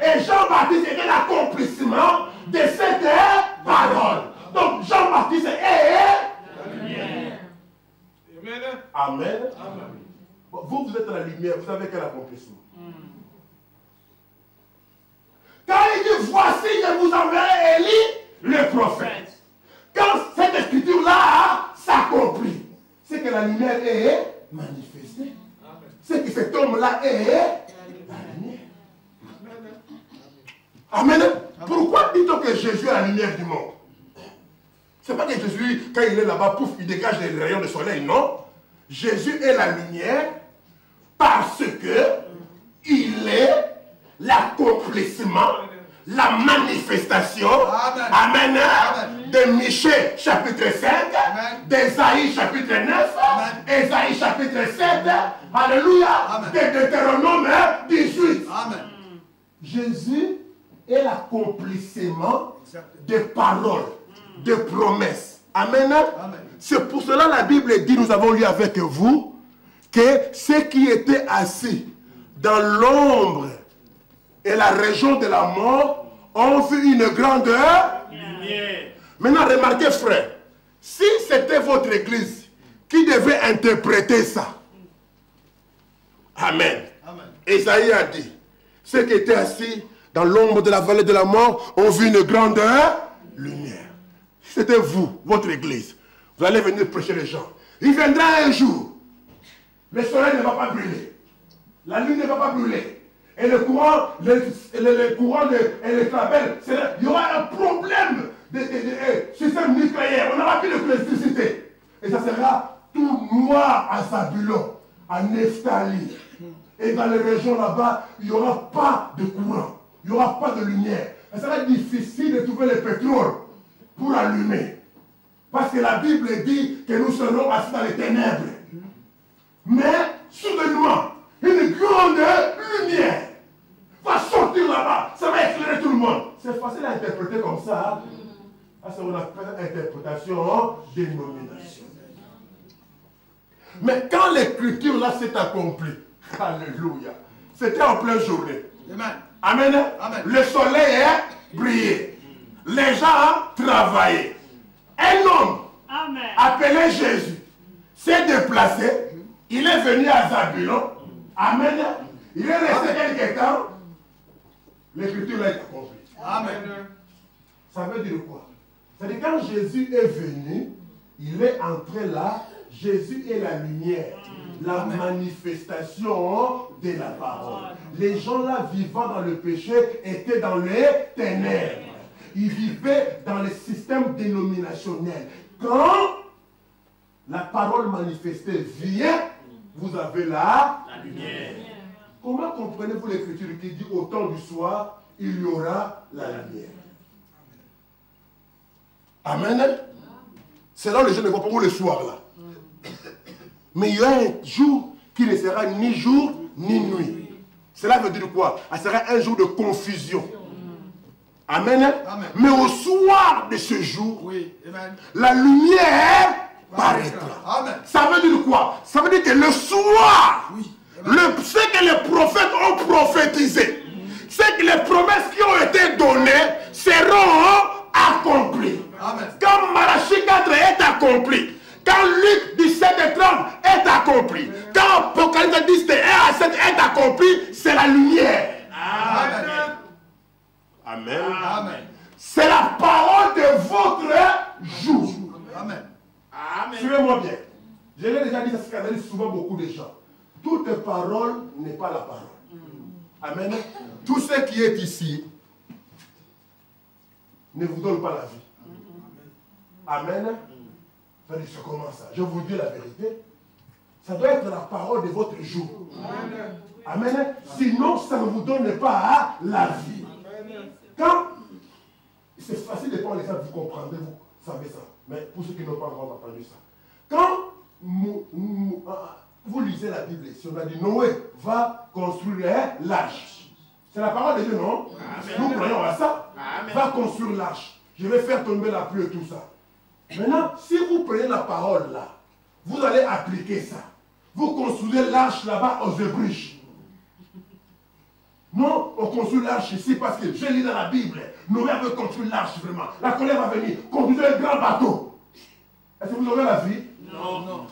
et Jean-Baptiste était l'accomplissement de cette parole. Donc Jean-Baptiste est Amen. Vous êtes la lumière, vous avez quel accomplissement? Quand il dit voici, je vous enverrai Élie, le prophète. Quand cette écriture-là s'accomplit, c'est que la lumière est manifestée. C'est que cet homme-là est la lumière. Amen. Pourquoi dit-on que Jésus est la lumière du monde? C'est pas que Jésus, quand il est là-bas, pouf, il dégage les rayons du soleil, non. Jésus est la lumière parce que il est l'accomplissement, la manifestation, amen, de Michée chapitre 5, d'Ésaïe chapitre 9, Ésaïe chapitre 7, alléluia, de Deutéronome 18. Amen. Jésus est l'accomplissement des paroles, des promesses. Amen. C'est pour cela la Bible dit, nous avons lu avec vous, que ceux qui étaient assis dans l'ombre et la région de la mort ont vu une grande lumière. Maintenant, remarquez, frère, si c'était votre église qui devait interpréter ça, Amen. Esaïe a dit, ceux qui étaient assis dans l'ombre de la vallée de la mort ont vu une grande lumière. C'était vous, votre église. Vous allez venir prêcher les gens. Il viendra un jour. Le soleil ne va pas brûler. La lune ne va pas brûler. Et le courant, et les labels, il y aura un problème de système nucléaire. On n'aura plus d'électricité. Et ça sera tout noir à Zabulon, à Nephtali. Et dans les régions là-bas, il n'y aura pas de courant. il n'y aura pas de lumière. Ça sera difficile de trouver le pétrole pour allumer. Parce que la Bible dit que nous serons assis dans les ténèbres. Mais, soudainement, une grande lumière va sortir là-bas. Ça va éclairer tout le monde. C'est facile à interpréter comme ça. C'est ce qu'on appelle interprétation dénominationnelle. Mais quand l'écriture là s'est accomplie, alléluia, c'était en pleine journée. Amen. Amen. Le soleil est brillé. Les gens travaillaient. Un homme appelé Jésus s'est déplacé. Il est venu à Zabulon. Amen. Il est resté quelque temps. L'écriture là est accomplie. Amen. Ça veut dire quoi? C'est-à-dire quand Jésus est venu, il est entré là. Jésus est la lumière, la manifestation de la parole. Les gens là vivant dans le péché étaient dans les ténèbres. Ils vivaient dans le système dénominationnel. Quand la parole manifestée vient, vous avez la lumière. Comment comprenez-vous l'écriture qui dit au temps du soir, il y aura la lumière? Amen. C'est là où les gens ne voient pas où le soir là. Mais il y a un jour qui ne sera ni jour ni nuit. Cela veut dire quoi? Ça sera un jour de confusion. Amen. Amen. Mais au soir de ce jour, oui. La lumière paraîtra. Amen. Ça veut dire quoi? Ça veut dire que le soir, oui. Ce que les prophètes ont prophétisé, c'est que les promesses qui ont été données seront accomplies. Amen. Quand Malachie 4 est accompli, quand Luc 17 et 30 est accompli, quand Apocalypse 10 et 1 à 7 est accompli, c'est la lumière. Amen. Amen. Amen. C'est la parole de votre jour. Amen. Amen. Suivez-moi bien. Je l'ai déjà dit, ça scandalise souvent beaucoup de gens. Toute parole n'est pas la parole. Amen. Tout ce qui est ici ne vous donne pas la vie. Amen. C'est comment ça? Je vous dis la vérité. Ça doit être la parole de votre jour. Amen. Amen. Sinon, ça ne vous donne pas la vie. Quand, c'est facile de prendre les exemples, vous comprendrez, vous savez ça. Mais pour ceux qui n'ont pas encore entendu ça. Quand vous lisez la Bible ici, on a dit Noé va construire l'arche. C'est la parole de Dieu, non? Amen. Nous croyons à ça. Amen. Va construire l'arche. Je vais faire tomber la pluie et tout ça. Maintenant, si vous prenez la parole là, vous allez appliquer ça. Vous construisez l'arche là-bas aux Ébruches. Non, on construit l'arche ici parce que je lis dans la Bible. Noé veut construire l'arche vraiment. La colère va venir. Construisez un grand bateau. Est-ce que vous aurez la vie? Non. Non.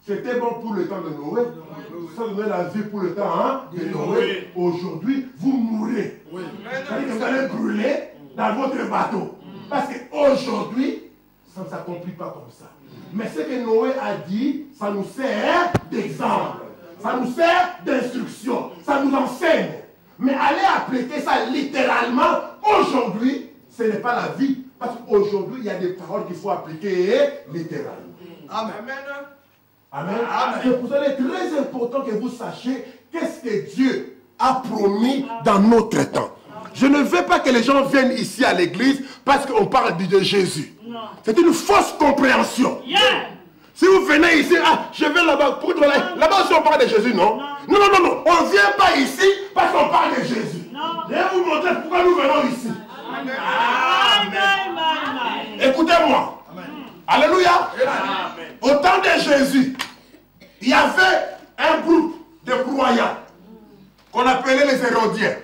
C'était bon pour le temps de Noé. Ça donnait la vie pour le temps de Noé. Aujourd'hui, vous mourrez. Oui. C'est-à-dire que vous allez brûler dans votre bateau. Parce qu'aujourd'hui, ça ne s'accomplit pas comme ça. Mais ce que Noé a dit, ça nous sert d'exemple. Ça nous sert d'instruction. Ça nous enseigne. Mais aller appliquer ça littéralement, aujourd'hui, ce n'est pas la vie. Parce qu'aujourd'hui, il y a des paroles qu'il faut appliquer littéralement. Amen. Amen. Amen. C'est pour ça qu'il est très important que vous sachiez qu'est-ce que Dieu a promis dans notre temps. Je ne veux pas que les gens viennent ici à l'église parce qu'on parle de Jésus. C'est une fausse compréhension. Yeah. Si vous venez ici, je vais là-bas, là-bas aussi on parle de Jésus, non? Non, non, non, non. On ne vient pas ici parce qu'on parle de Jésus. Je vais vous montrer pourquoi nous venons ici. Amen. Amen. Écoutez-moi. Alléluia. Amen. Au temps de Jésus, il y avait un groupe de croyants qu'on appelait les Hérodiens.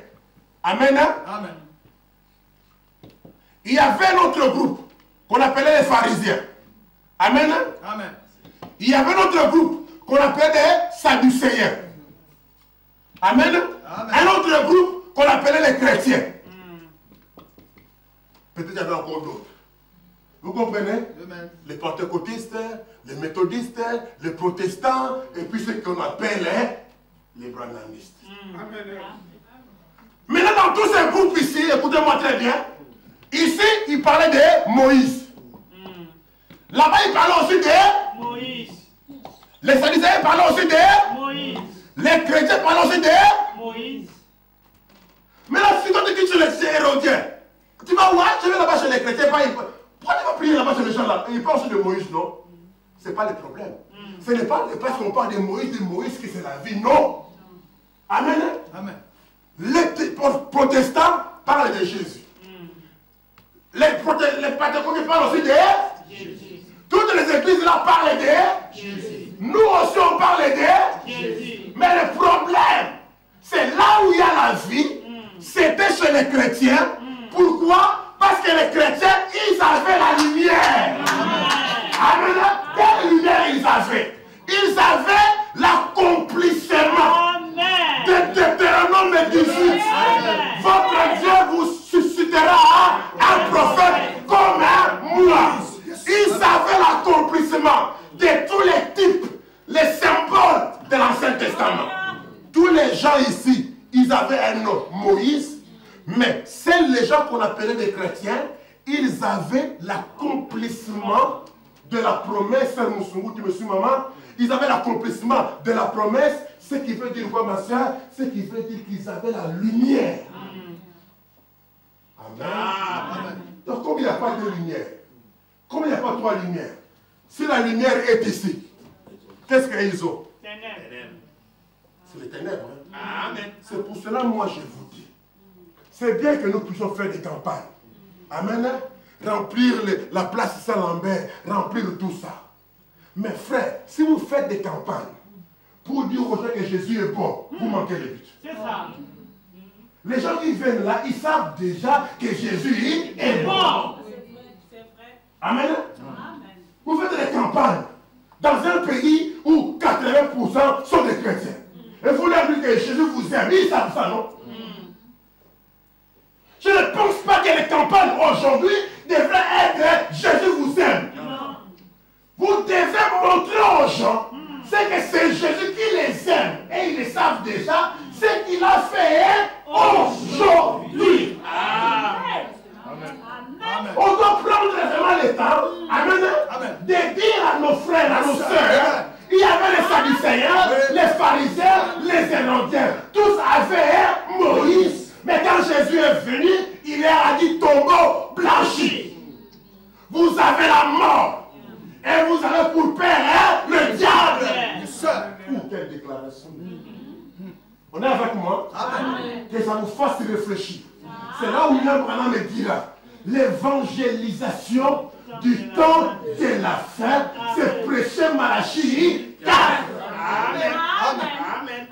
Amen. Amen. Il y avait un autre groupe qu'on appelait les pharisiens. Amen. Amen. Il y avait un autre groupe qu'on appelait les Sadducéens. Amen. Amen. Un autre groupe qu'on appelait les chrétiens. Peut-être qu'il y avait encore d'autres. Vous comprenez? Amen. Les pentecôtistes, les méthodistes, les protestants, et puis ceux qu'on appelle les branhamistes. Amen. Maintenant, dans tous ces groupes ici, écoutez-moi très bien, ici, il parlait de Moïse. Là-bas, il parlait aussi de Moïse. Les Sadducéens parlaient aussi de Moïse. Les chrétiens parlaient aussi de Moïse. Mais là, si toi tu quittes chez les Hérodiens, tu vas voir, je vais là-bas chez les chrétiens, pourquoi tu vas prier là-bas chez les gens là? Ils parlent aussi de Moïse, non? Ce n'est pas le problème. Ce n'est pas parce qu'on parle de Moïse que c'est la vie, non. Amen. Amen. Les protestants parlent de Jésus. Les pentecôtistes parlent aussi de Jésus. Toutes les églises là parlent de Jésus. Nous aussi on parle de Jésus. Mais le problème, c'est là où il y a la vie, c'était chez les chrétiens. Pourquoi? Parce que les chrétiens, ils avaient la lumière. Amen. Quelle lumière ils avaient? Ils avaient l'accomplissement de Deutéronome 18. Votre Dieu vous suscitera un prophète comme moi. Ils avaient l'accomplissement de tous les types, les symboles de l'Ancien Testament. Tous les gens ici, ils avaient un nom, Moïse, mais seuls les gens qu'on appelait des chrétiens, ils avaient l'accomplissement de la promesse, maman, ils avaient l'accomplissement de la promesse, ce qui veut dire quoi, ma soeur? Ce qui veut dire qu'ils avaient la lumière. Amen. Donc, comme il n'y a pas de lumière, comme il n'y a pas trois lumières, si la lumière est ici, qu'est-ce qu'ils ont? C'est les ténèbres. Amen. C'est pour cela, moi, je vous dis, c'est bien que nous puissions faire des campagnes. Amen. Remplir la place Saint-Lambert, remplir tout ça. Mais frère, si vous faites des campagnes pour dire aux gens que Jésus est bon, vous manquez le but. C'est ça. Les gens qui viennent là, ils savent déjà que Jésus est bon. Amen. Vous faites des campagnes dans un pays où 80% sont des chrétiens. Et vous leur dites que Jésus vous aime. Ils savent ça, non? Je ne pense pas que les campagnes aujourd'hui devraient être Jésus vous aime. Vous devez montrer aux gens c'est que c'est Jésus qui les aime. Et ils le savent déjà ce qu'il a fait aujourd'hui. On doit prendre vraiment le temps, amen, de dire à nos frères, à nos sœurs, il y avait les Sadducéens, les pharisiens, les Hérodiens. Tous avaient Moïse. Mais quand Jésus est venu, il leur a dit tombeau blanchi. Vous avez la mort. Et vous avez pour père le diable. Quelle déclaration. On est avec moi? Amen. Que ça nous fasse réfléchir. C'est là où William Branham me dira. L'évangélisation du temps de la fin, c'est prêcher Malachie 4. Amen. Amen.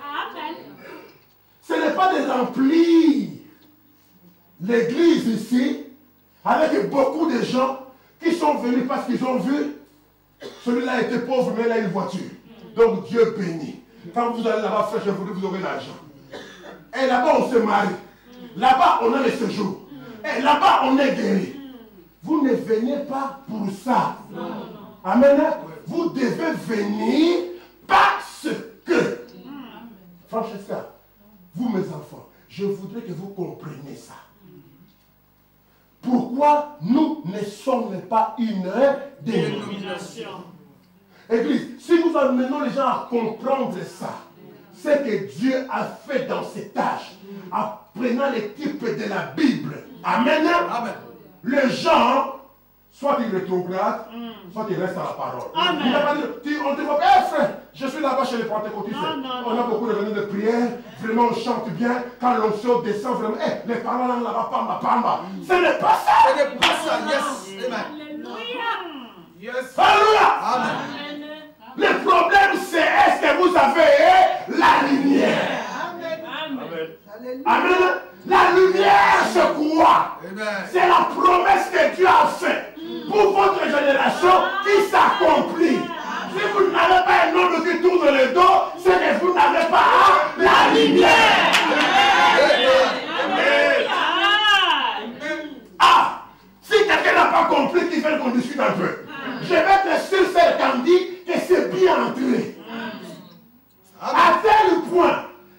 Ce n'est pas de remplir l'église ici avec beaucoup de gens qui sont venus parce qu'ils ont vu celui-là était pauvre, mais il a une voiture. Donc Dieu bénit. Quand vous allez là-bas, frère, je vous dis, vous aurez l'argent. Et là-bas, on se marie. Là-bas, on a le séjour. Et là-bas, on est guéri. Vous ne venez pas pour ça. Amen. Vous devez venir parce que. Francesca, vous mes enfants, je voudrais que vous compreniez ça. Pourquoi nous ne sommes pas une dénomination? Église, si nous amenons les gens à comprendre ça, c'est que Dieu a fait dans cet âge, en prenant les types de la Bible. Amen. Amen. Les gens, soit ils rétrogradent, soit ils restent à la parole. Amen. Il n'a pas dit, on ne dit pas, frère, je suis là-bas chez les pentecôtistes. On a beaucoup de réunions de prière, vraiment on chante bien, quand l'onction descend vraiment, les paroles là-bas, pamba, pamba. Ce n'est pas ça. Ce n'est pas ça, yes. Amen. Yes. Alléluia. Amen. Le problème c'est est-ce que vous avez la lumière? Amen. Amen. La lumière c'est quoi? C'est la promesse que Dieu a faite pour votre génération qui s'accomplit. Si vous n'avez pas un homme qui tourne le dos, c'est que vous n'avez pas la lumière. Ah, si quelqu'un n'a pas compris, qu'il fait qu'on discute un peu. Je vais être sûr, c'est quand dit que c'est bien entré. À tel point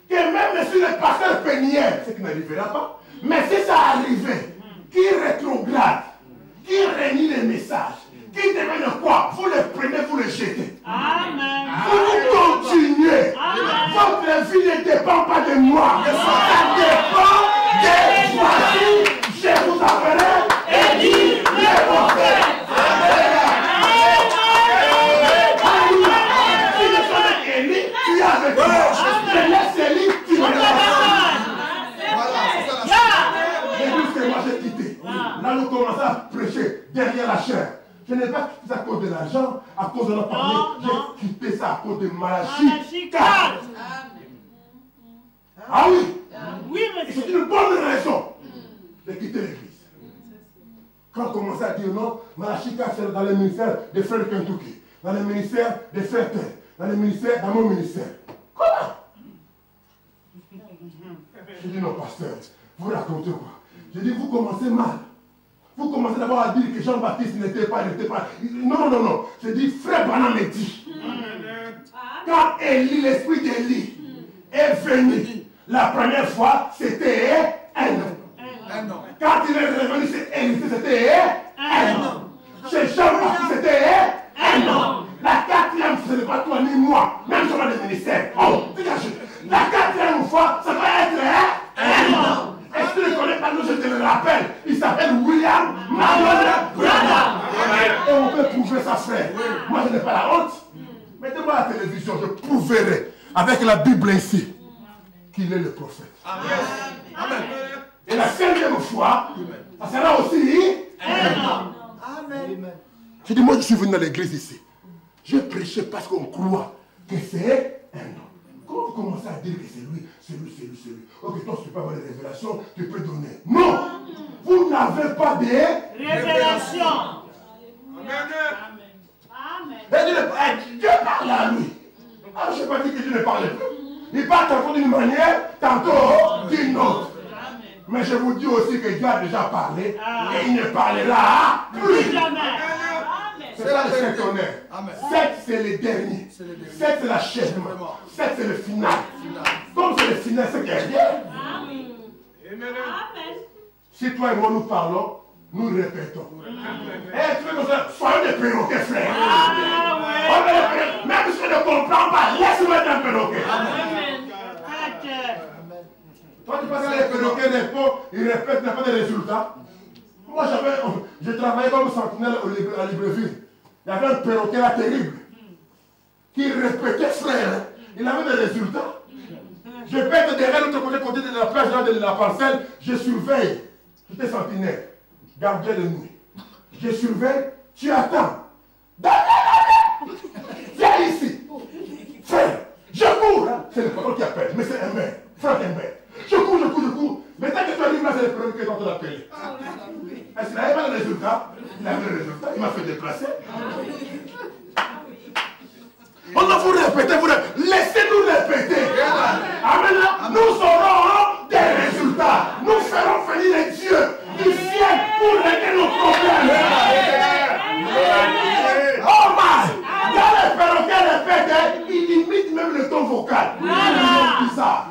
que même si le pasteur Péniel, ce qui n'arrivera pas, mais Là, nous commençons à prêcher derrière la chair. Je n'ai pas quitté ça à cause de l'argent, à cause de notre parler. J'ai quitté ça à cause de Malachie 4. Ah oui. Oui, monsieur. C'est une bonne raison de quitter l'église. Quand on commence à dire non, Malachie 4, c'est dans le ministère des frères de Kentucky, dans le ministère des frères Tel, dans le ministère, dans mon ministère. Comment? Je dis non, pasteur, vous racontez quoi? Je dis, vous commencez mal. Vous commencez d'abord à dire que Jean-Baptiste n'était pas. Non, non, non. Je dis, frère Branham me dit. Quand Élie, l'esprit d'Élie est venu, la première fois, c'était un homme. Quand il est revenu chez Élie, c'était un homme. Chez Jean-Baptiste, c'était un homme. La quatrième, ce n'est pas toi ni moi, même sur le ministère. Oh, dégage. La quatrième fois, ça va être un homme. Est-ce que tu ne connais pas, nous, je te le rappelle, il s'appelle William Marion Branham. Et on peut prouver ça, frère. Moi, je n'ai pas la honte. Mettez-moi à la télévision, je prouverai avec la Bible ici qu'il est le prophète. Amen. Et la cinquième fois, ça sera aussi un homme. Amen. Je dis, moi, je suis venu dans l'église ici. Je prêchais parce qu'on croit que c'est un homme. Comment vous commencez à dire que c'est lui, c'est lui, c'est lui, c'est lui? Ok, toi, si tu peux avoir des révélations, tu peux donner. Non! Vous n'avez pas de révélations. Amen. Dieu parle à lui. Ah, je n'ai pas dit que Dieu ne parle plus. Il parle tantôt d'une manière, tantôt d'une autre. Mais je vous dis aussi que Dieu a déjà parlé et il ne parlera plus. C'est ça le septonnaire. 7, c'est le dernier. 7, c'est l'achèvement. 7, c'est le final. Comme c'est le final, c'est derrière. Si toi et moi nous parlons, nous répétons. Et tu veux comme ça, soyons des perroquets, frère. Même si je ne comprends pas, laisse-moi être un perroquet. Toi, tu penses que les perroquets répondent, ils répètent, n'ont pas de résultats. Moi, je travaillais comme sentinelle à Libreville. Il y avait un perroquet là terrible qui répétait, frère. Il avait des résultats. Je peux être derrière l'autre côté de la plage, de la parcelle. Je surveille. J'étais sentinelle, gardien de nuit. Je surveille, tu attends. Viens ici. Frère, je cours. C'est le patron qui appelle, mais c'est un maire. Frère un maire. Je cours. Mais tant que tu arrives là, c'est le premier qui est en train d'appeler. Est-ce qu'il n'avait pas le résultat? Il avait le résultat, il m'a fait déplacer. On va vous répéter, laissez-nous répéter. Amen. Nous aurons des résultats. Nous ferons venir les dieux du ciel pour régler nos problèmes. Oh my! Quand les perroquets répètent, ils imitent même le ton vocal. C'est bizarre.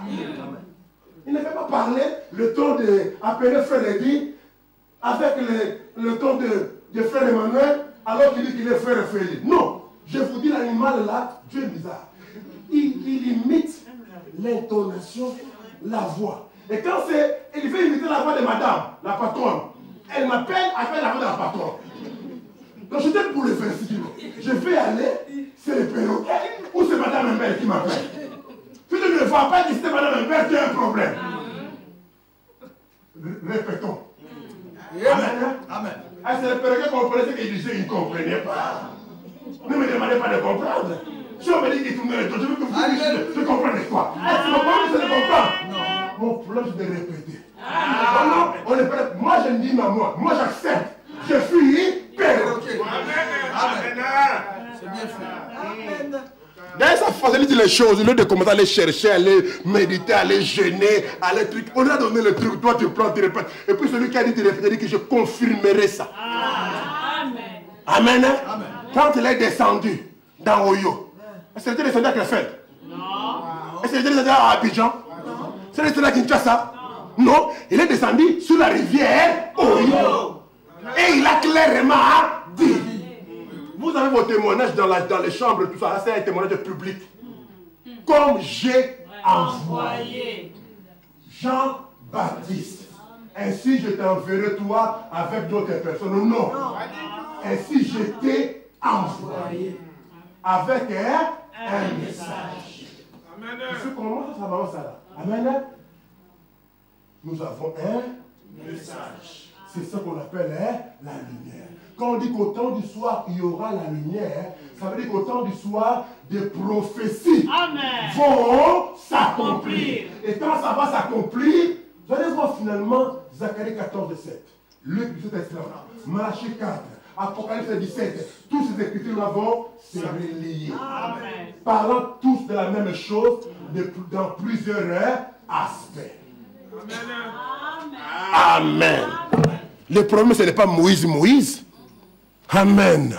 Il ne fait pas parler le ton d'appeler frère Eddy avec le ton de frère Emmanuel alors qu'il dit qu'il est frère Félix. Non, je vous dis l'animal là, Dieu est bizarre. Il imite l'intonation, la voix. Et quand il veut imiter la voix de madame, la patronne, elle m'appelle avec la voix de la patronne. Donc je donne pour le verset. Je vais aller, c'est le perroquet ou c'est madame Mbel qui m'appelle. Si tu ne vois pas que c'est madame Mbel, tu as un problème. Répétons. Amen. Amen. C'est le perroquet qui comprenait ce qu'il disait, il ne comprenait pas. Ne me demandez pas de comprendre. Si on me dit qu'il tourne le dos, je veux que vous disiez, je comprends quoi. Est-ce que mon problème c'est de comprendre? Non. Mon problème c'est de répéter. Moi je ne dis pas moi j'accepte. Je suis perroquet. Amen. C'est bien fait. Amen. D'ailleurs, ça facilite les choses. Au lieu de commencer à aller chercher, aller méditer, aller jeûner, aller truc. On a donné le truc, toi tu prends, tu répètes. Et puis celui qui a dit de répéter, dit que je confirmerai ça. Amen. Amen. Amen. Quand il est descendu dans Oyo, est-ce qu'il était descendu à Krefeld? Non. Est-ce qu'il était descendu à Abidjan? Non. Est-ce qu'il était descendu à Kinshasa? Non. Il est descendu sur la rivière Oyo. Et il a clairement dit. Vous avez vos témoignages dans les chambres, tout ça, c'est un témoignage public. Comme j'ai envoyé Jean-Baptiste, ainsi je t'enverrai toi avec d'autres personnes. Non. Ainsi je t'ai envoyé avec un message. Amen. Comment ça va ça là? Amen. Nous avons un message. C'est ce qu'on appelle la lumière. Quand on dit qu'au temps du soir, il y aura la lumière, ça veut dire qu'au temps du soir, des prophéties vont s'accomplir. Et quand ça va s'accomplir, vous allez voir finalement Zacharie 14, 7, Luc 17, Malachie 4, Apocalypse 17, tous ces écritures-là vont se relier. Parlant tous de la même chose, dans plusieurs aspects. Amen. Le problème, ce n'est pas Moïse. Amen.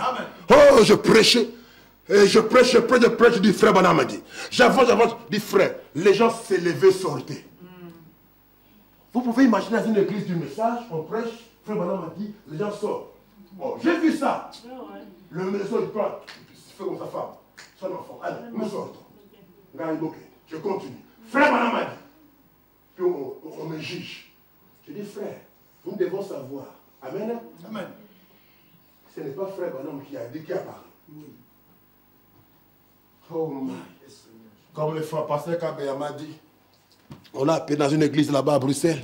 Oh, je prêchais. Je prêche, du frère Branham m'a dit. J'avance, dit frère. Les gens se levaient, sortaient. Vous pouvez imaginer dans une église du message, on prêche, frère Branham m'a dit, les gens sortent. Oh, j'ai vu ça. Le ministère du plan, fait comme sa femme, son enfant. Allez, nous sortons. Je continue. Frère Branham m'a dit. Puis on me juge. Je dis, frère, nous devons savoir. Amen. Amen. Ce n'est pas frère Branham qui a dit, qui a parlé. Oui. Oh my. Comme le frère pasteur Kabea m'a dit, on l'a appelé dans une église là-bas à Bruxelles.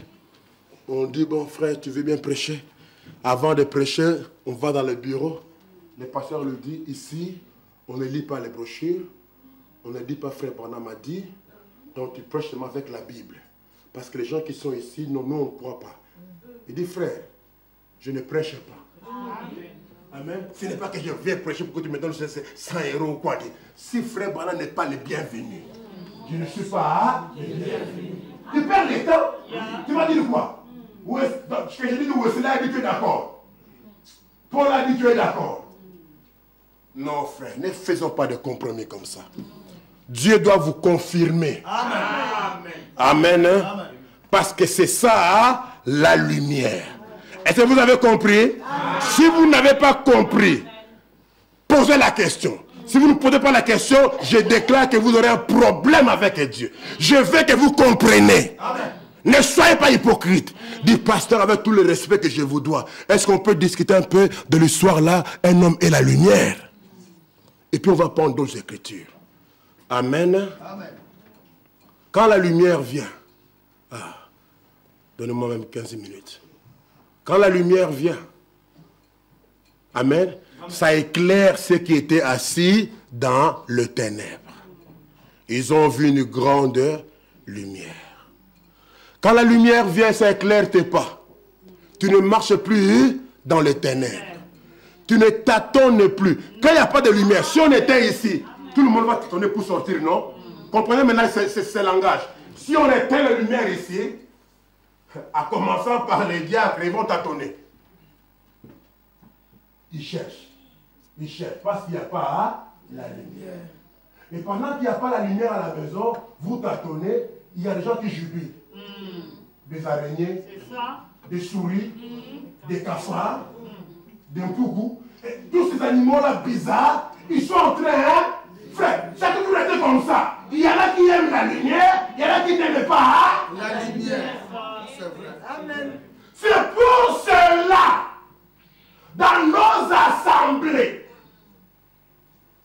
On dit, bon frère, tu veux bien prêcher? Avant de prêcher, on va dans le bureau. Le pasteur lui dit, ici, on ne lit pas les brochures. On ne dit pas frère Branham a dit. Donc tu prêches seulement avec la Bible. Parce que les gens qui sont ici, non, nous on ne croit pas. Il dit, frère, je ne prêche pas. Amen. Ce n'est pas que je viens prêcher pour que tu me donnes 100 € ou quoi. Si frère Branham n'est pas le bienvenu, je ne suis pas le bienvenu. Tu perds le temps. Tu vas dire quoi? Ce que je dis de Wesley a dit tu es d'accord. Paul a dit tu es d'accord. Non frère, ne faisons pas de compromis comme ça. Dieu doit vous confirmer. Amen. Amen. Amen. Parce que c'est ça la lumière. Est-ce que vous avez compris? Si vous n'avez pas compris, posez la question. Si vous ne posez pas la question, je déclare que vous aurez un problème avec Dieu. Je veux que vous compreniez. Amen. Ne soyez pas hypocrite. Dit pasteur, avec tout le respect que je vous dois, est-ce qu'on peut discuter un peu de l'histoire là, un homme et la lumière? Et puis on va prendre d'autres écritures. Amen. Amen. Quand la lumière vient, donnez-moi même 15 minutes. Quand la lumière vient, amen, ça éclaire ceux qui étaient assis dans le ténèbre. Ils ont vu une grande lumière. Quand la lumière vient, ça éclaire tes pas. Tu ne marches plus dans les ténèbres. Tu ne tâtonnes plus. Quand il n'y a pas de lumière, si on était ici, tout le monde va tâtonner pour sortir, non? Comprenez maintenant ce langage. Si on éteint la lumière ici, à commençant par les diacres, ils vont tâtonner. Ils cherchent. Ils cherchent parce qu'il n'y a pas la lumière. Et pendant qu'il n'y a pas la lumière à la maison, vous tâtonnez, il y a des gens qui jubilent. Des araignées, des souris, des cafards, des pougous. Tous ces animaux-là bizarres, ils sont en train, frère, ça a toujours été comme ça. Il y en a qui aiment la lumière, il y en a qui n'aiment pas la lumière. C'est vrai. Amen. C'est pour cela, dans nos assemblées,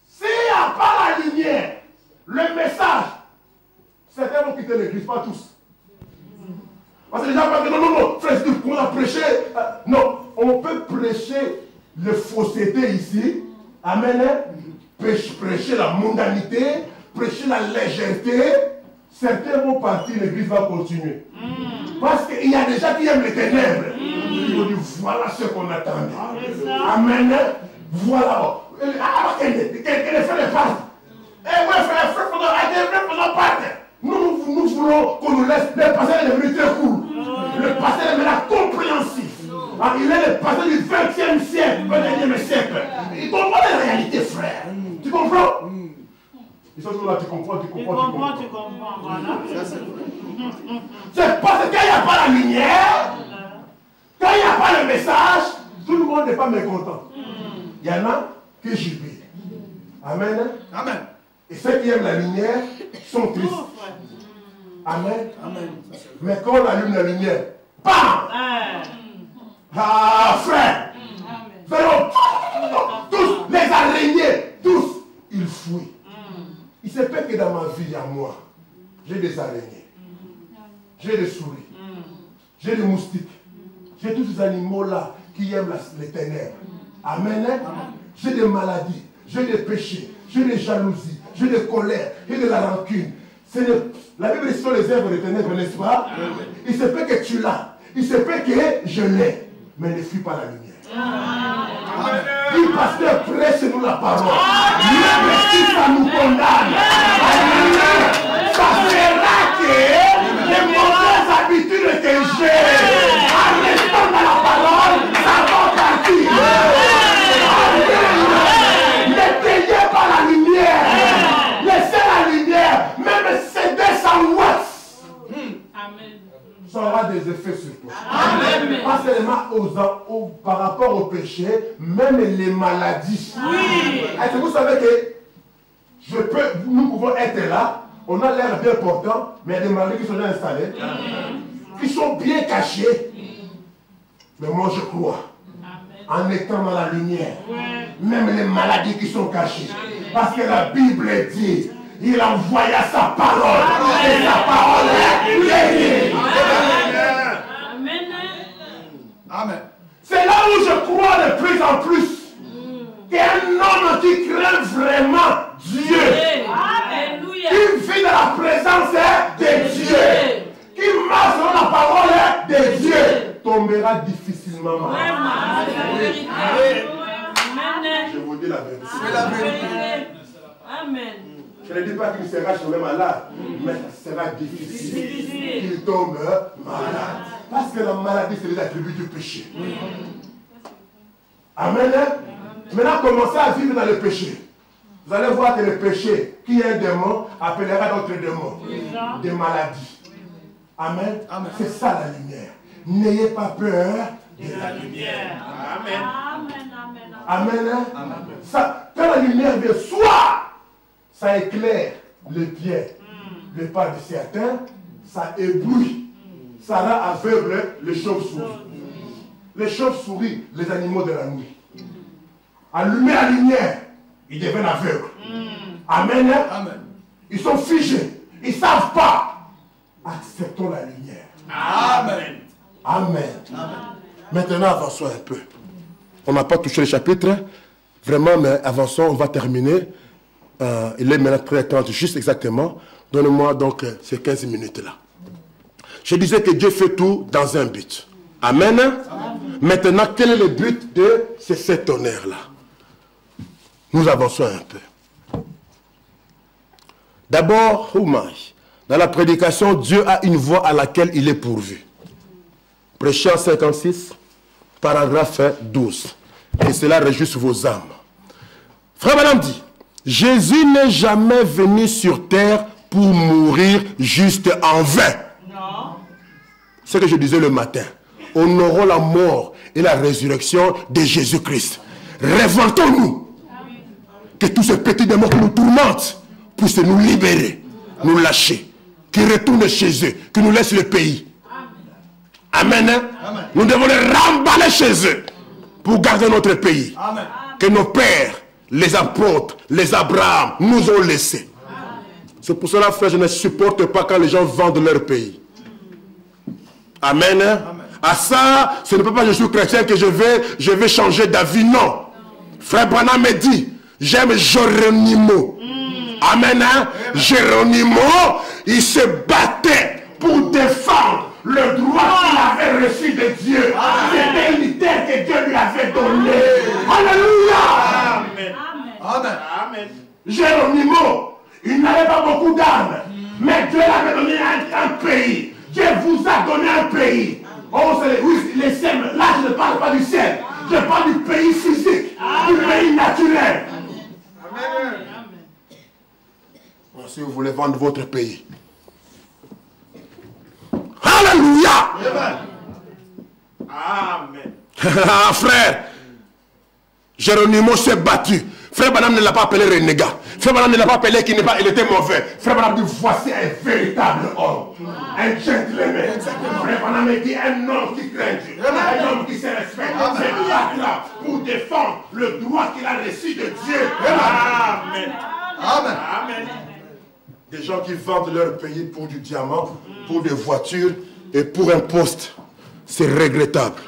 s'il n'y a pas la lumière, le message, certains vont quitter l'église, pas tous. Parce que les gens pensent que non, frère, on a prêché. Non, on peut prêcher le fausseté ici. Amen. Prêcher la mondanité, prêcher la légèreté. Certains vont partir, l'église va continuer. Parce qu'il y a des gens qui aiment les ténèbres. Ils vont dire, voilà ce qu'on attendait. Amen. Voilà. Quel est fait les parts? Eh ouais, frère, faisons part. Nous voulons qu'on nous laisse. Le passage est devenu très court. Le passage est maintenant compréhensif. Il est le passage du 20e siècle, au 21e siècle. Il comprend la réalité, frère. Tu comprends? Ils sont toujours là, tu comprends. Voilà. C'est parce qu'il n'y a pas la lumière, quand il n'y a pas le message, tout le monde n'est pas mécontent. Il y en a qui jubilent. Amen. Amen. Et ceux qui aiment la lumière sont tristes. Amen. Amen. Mais quand on allume la lumière, bam! Ah, frère! Amen. Tous, les araignées, tous, ils fuient. Il se peut que dans ma vie, à moi, j'ai des araignées, j'ai des souris, j'ai des moustiques, J'ai tous ces animaux-là qui aiment les ténèbres. Amen. J'ai des maladies, j'ai des péchés, j'ai des jalousies, j'ai des colères, j'ai de la rancune. La Bible dit sur les œuvres des ténèbres, n'est-ce pas? Il se peut que tu l'as. Il se peut que je l'ai. Mais ne fuis pas la lumière. Dis, pasteur, prêche-nous la parole. Même si ça nous condamne, ça fera que les mauvaises habitudes que j'ai, en restant dans la parole, ça va partir. Ne payez pas la lumière. Laissez la lumière. Même c'est 200 watts. Ça aura des effets sur toi. Amen. Pas seulement par rapport au péché, même les maladies. Oui. Est-ce que vous savez que nous pouvons être là, on a l'air bien portant, mais il y a des maladies qui sont déjà installées, qui sont bien cachées. Mais moi je crois, en étant dans la lumière, même les maladies qui sont cachées, parce que la Bible dit, il envoya sa parole. Et sa parole est guérie. Amen. C'est là où je crois de plus en plus qu'un homme qui craint vraiment Dieu, qui vit dans la présence de Dieu, qui marche dans la parole de Dieu, tombera difficilement malade. Je vous dis la vérité. C'est la vérité. Amen. Je ne dis pas qu'il sera jamais malade, mais ça sera difficile qu'il tombe malade. Parce que la maladie, c'est les attributs du péché. Amen. Maintenant, commencez à vivre dans le péché. Vous allez voir que le péché, qui est un démon, appellera d'autres démons. Des maladies. Amen. C'est ça la lumière. N'ayez pas peur de la lumière. Amen. Amen. Ça, quand la lumière vient, soit ça éclaire les pieds, les pas de certains, ça éblouit, ça rend aveugle les chauves-souris. Les chauves-souris, les animaux de la nuit. Allumer la lumière, ils deviennent aveugles. Amen. Ils sont figés, ils ne savent pas. Acceptons la lumière. Amen. Amen. Maintenant, avançons un peu. On n'a pas touché le chapitre, vraiment, mais avançons, on va terminer. Il est maintenant 13h30, juste exactement. Donnez-moi donc ces 15 minutes-là. Je disais que Dieu fait tout dans un but. Amen. Maintenant, quel est le but de ces 7 tonnerres-là? Nous avançons un peu. D'abord, dans la prédication, Dieu a une voix à laquelle il est pourvu. Prêchant 56, paragraphe 12. Et cela réjouit vos âmes. Frère Madame dit, Jésus n'est jamais venu sur terre pour mourir juste en vain. Non. Ce que je disais le matin. Honorons la mort et la résurrection de Jésus-Christ. Révoltons-nous. Que tous ces petits démons qui nous tourmentent puissent nous libérer, nous lâcher, qu'ils retournent chez eux, qu'ils nous laissent le pays. Amen. Amen. Nous devons les remballer chez eux pour garder notre pays. Amen. Que nos pères, les apôtres, les Abraham nous ont laissés. C'est pour cela, frère, je ne supporte pas quand les gens vendent leur pays. Amen. Amen. À ça, ce ne peut pas, je suis chrétien, que je vais changer d'avis. Non. Frère Branham me dit, j'aime Géronimo. Amen. Géronimo, il se battait pour défendre le droit qu'il avait reçu de Dieu. C'était une terre que Dieu lui avait donnée. Alléluia. Amen. Amen. Amen. Géronimo, il n'avait pas beaucoup d'âmes, mais Dieu l'avait donné un pays. Dieu vous a donné un pays. Oh, oui, les sèmes. Là, je ne parle pas du ciel. Je parle du pays physique, du pays naturel. Amen. Bon, si vous voulez vendre votre pays. Alléluia. Amen. Frère, Géronimo s'est battu. Frère Branham ne l'a pas appelé renégat. Frère Branham ne l'a pas appelé qu'il était mauvais. Frère Branham dit, voici un véritable homme. Un gentleman. Frère Branham dit, un homme qui craint Dieu. Un homme qui se respecte. C'est là pour défendre le droit qu'il a reçu de Dieu. Amen. Amen. Amen. Des gens qui vendent leur pays pour du diamant, pour des voitures et pour un poste. C'est regrettable.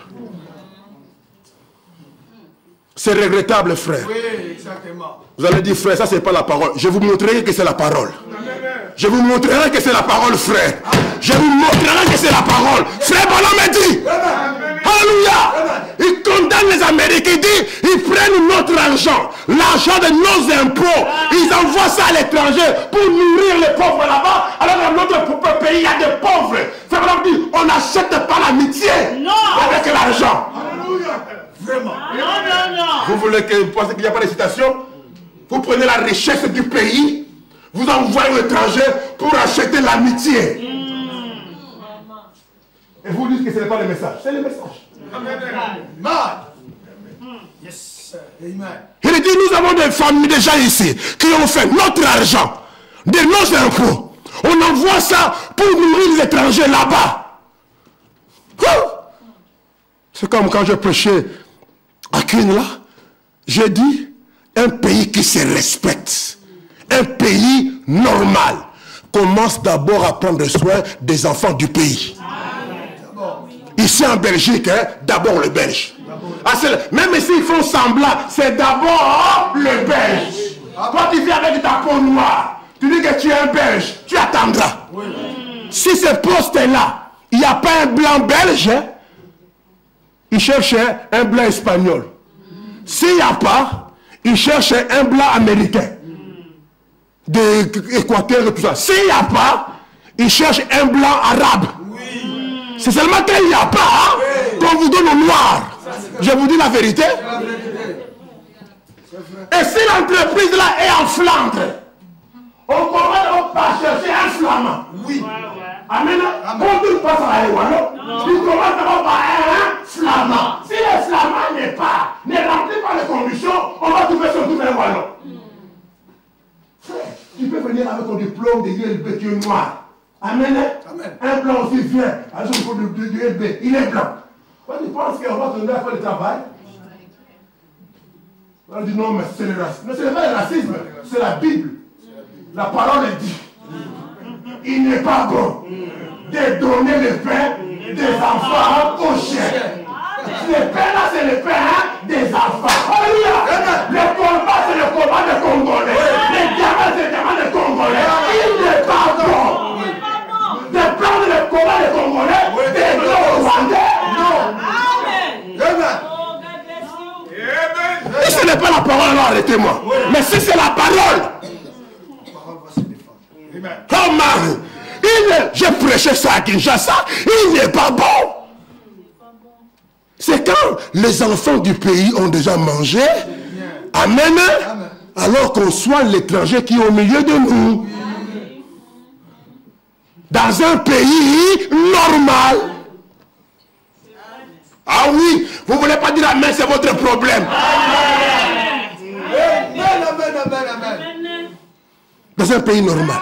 C'est regrettable, frère. Oui, exactement. Vous allez dire, frère, ça c'est pas la parole. Je vous montrerai que c'est la parole. Je vous montrerai que c'est la parole, frère. Je vous montrerai que c'est la parole. Frère Branham me dit. Alléluia. Il condamne les Américains. Il dit, ils prennent notre argent. L'argent de nos impôts. Ils envoient ça à l'étranger pour nourrir les pauvres là-bas. Alors dans notre propre pays, il y a des pauvres. Frère Branham dit, on n'achète pas l'amitié avec l'argent. Alléluia. Vraiment. Non. Vous voulez que vous pensez qu'il n'y a pas de citation? Vous prenez la richesse du pays, vous envoyez aux étrangers pour acheter l'amitié. Et vous dites que ce n'est pas le message. C'est le message. Amen. Yes. Amen. Il dit, nous avons des familles, des gens ici, qui ont fait notre argent, de nos impôts. On envoie ça pour nourrir les étrangers là-bas. C'est comme quand je prêchais à Queen là, j'ai dit, un pays qui se respecte, un pays normal, commence d'abord à prendre soin des enfants du pays. Ici en Belgique, hein, d'abord le Belge. Même s'ils font semblant, c'est d'abord le Belge. Toi tu viens avec ta peau noire, tu dis que tu es un Belge, tu attendras. Si ce poste est là, il n'y a pas un blanc belge, hein, il cherche un blanc espagnol. S'il n'y a pas, il cherche un blanc américain. D'Équateur et tout ça. S'il n'y a pas, il cherche un blanc arabe. C'est seulement qu'il n'y a pas, hein, qu'on vous donne au noir. Je vous dis la vérité. Et si l'entreprise là est en Flandre, on commence par chercher un flamand. Oui. Amen. Quand il passe à Ewan, il commence d'abord par un flamand. Si le flamand ne remplit pas les conditions, on va trouver surtout un wallon. Frère, tu peux venir avec ton diplôme de ULB, tu es noir. Amen. Amen. Un blanc aussi vient avec son diplôme de ULB, il est blanc. Quand tu penses qu'on va te donner à faire le travail, on dit non, mais c'est le racisme. Non, ce n'est pas le racisme, c'est la Bible. La parole dit. Il n'est pas bon de donner le pain des enfants aux chiens. Le pain là, c'est le pain des enfants. Alléluia. Le combat, c'est le combat des Congolais. Le diamant, c'est le diamant des Congolais. Il n'est pas bon de prendre le combat des Congolais, de donner aux Rwandais. Non. Et ce n'est pas la parole, alors arrêtez-moi. Mais si c'est la parole. Oh man, j'ai prêché ça à Kinshasa, il n'est pas bon. C'est quand les enfants du pays ont déjà mangé, amen, alors qu'on soit l'étranger qui est au milieu de nous. Dans un pays normal. Ah oui, vous ne voulez pas dire amen, c'est votre problème. Dans un pays normal.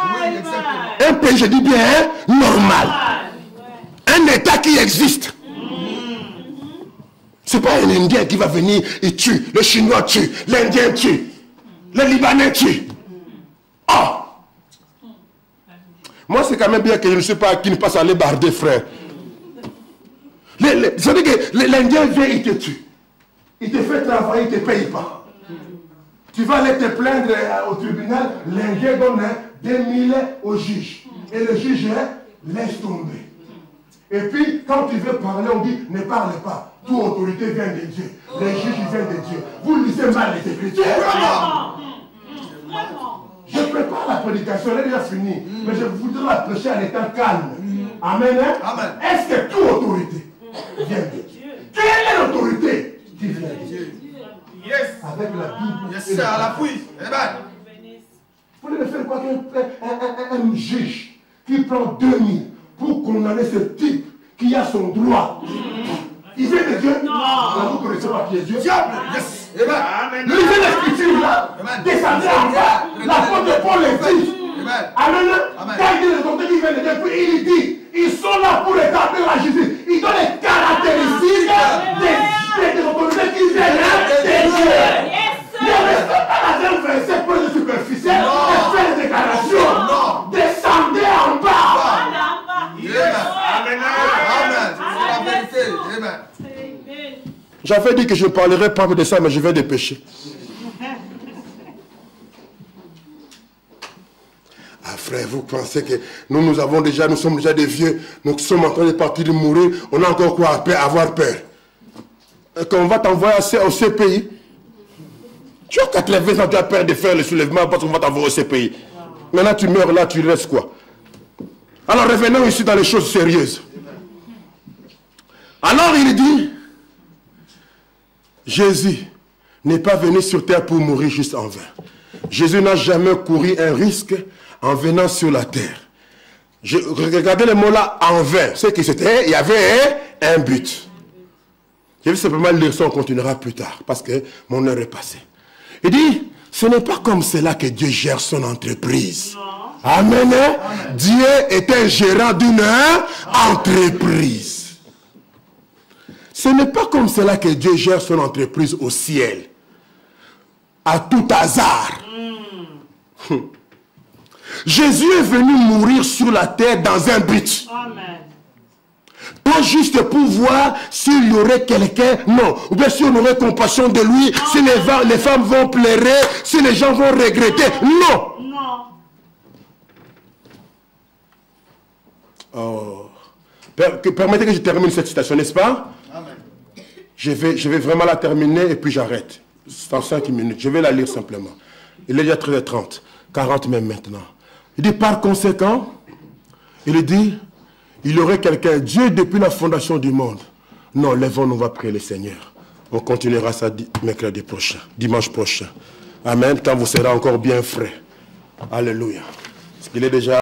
Un pays, je dis bien, normal. Un État qui existe. Ce n'est pas un Indien qui va venir et tue. Le Chinois tue. L'Indien tue. Le Libanais tue. Oh! Moi, c'est quand même bien que je ne sais pas qui ne passe à aller barder, frère. C'est-à-dire que l'Indien vient, il te tue. Il te fait travailler, il ne te paye pas. Tu vas aller te plaindre au tribunal, l'Indien donne 2000 au juge. Et le juge laisse tomber. Et puis, quand tu veux parler, on dit, ne parle pas. Toute autorité vient de Dieu. Les juges viennent de Dieu. Vous lisez mal les Écritures. Je prépare la prédication, elle est déjà finie. Mais je voudrais la prêcher en étant calme. Amen. Amen. Est-ce que toute autorité vient de Dieu? Quelle est l'autorité qui vient de Dieu? Yes. Avec la Bible. Yes, c'est à l'appui. Amen. Vous voulez faire quoi qu'un juge qui prend 2000 pour condamner ce type qui a son droit? Il vient de Dieu? Non. Vous ne connaissez pas qui est Dieu? Diable. Yes. Amen. Lisez l'écriture là. Descendez en bas. La faute de Paul est dit. Amen. Quand il dit les autorités qui viennent de Dieu, puis il dit, ils sont là pour établir la justice. Ils ont les caractéristiques des autorités qui viennent de Dieu. Ne restez pas dans un verset pour les superficiels et faire des déclarations. Descendez en bas. Yes. Amen. Amen. C'est la vérité. J'avais dit que je ne parlerai pas de ça, mais je vais dépêcher. Ah frère, vous pensez que nous sommes déjà des vieux, nous sommes en train de partir de mourir, on a encore quoi avoir peur? Quand on va t'envoyer au CPI, tu as 80 ans, tu as peur de faire le soulèvement parce qu'on va t'envoyer au CPI. Maintenant tu meurs là, tu restes quoi? Alors revenons ici dans les choses sérieuses. Alors il dit, Jésus n'est pas venu sur terre pour mourir juste en vain. Jésus n'a jamais couru un risque en venant sur la terre. Regardez le mot là, en vain. Ce qui c'était, il y avait un but. Je vais simplement lire ça, on continuera plus tard, parce que mon heure est passée. Il dit, ce n'est pas comme cela que Dieu gère son entreprise. Non. Amen. Dieu est un gérant d'une entreprise. Ce n'est pas comme cela que Dieu gère son entreprise au ciel. À tout hasard. Jésus est venu mourir sur la terre dans un but. Amen. Pas juste pour voir s'il y aurait quelqu'un, non. Ou bien si on aurait compassion de lui, si les femmes vont pleurer, si les gens vont regretter. Non. Non. Oh. Permettez que je termine cette citation, n'est-ce pas? Amen. Je vais vraiment la terminer et puis j'arrête. C'est en 5 minutes. Je vais la lire simplement. Il est déjà 13h30, 40 même maintenant. Il dit par conséquent, il dit, il y aurait quelqu'un, Dieu depuis la fondation du monde. Non, lèvons-nous, on va prier le Seigneur. On continuera ça mercredi prochain, dimanche prochain. Amen, quand vous serez encore bien frais. Alléluia. Parce qu'il est déjà...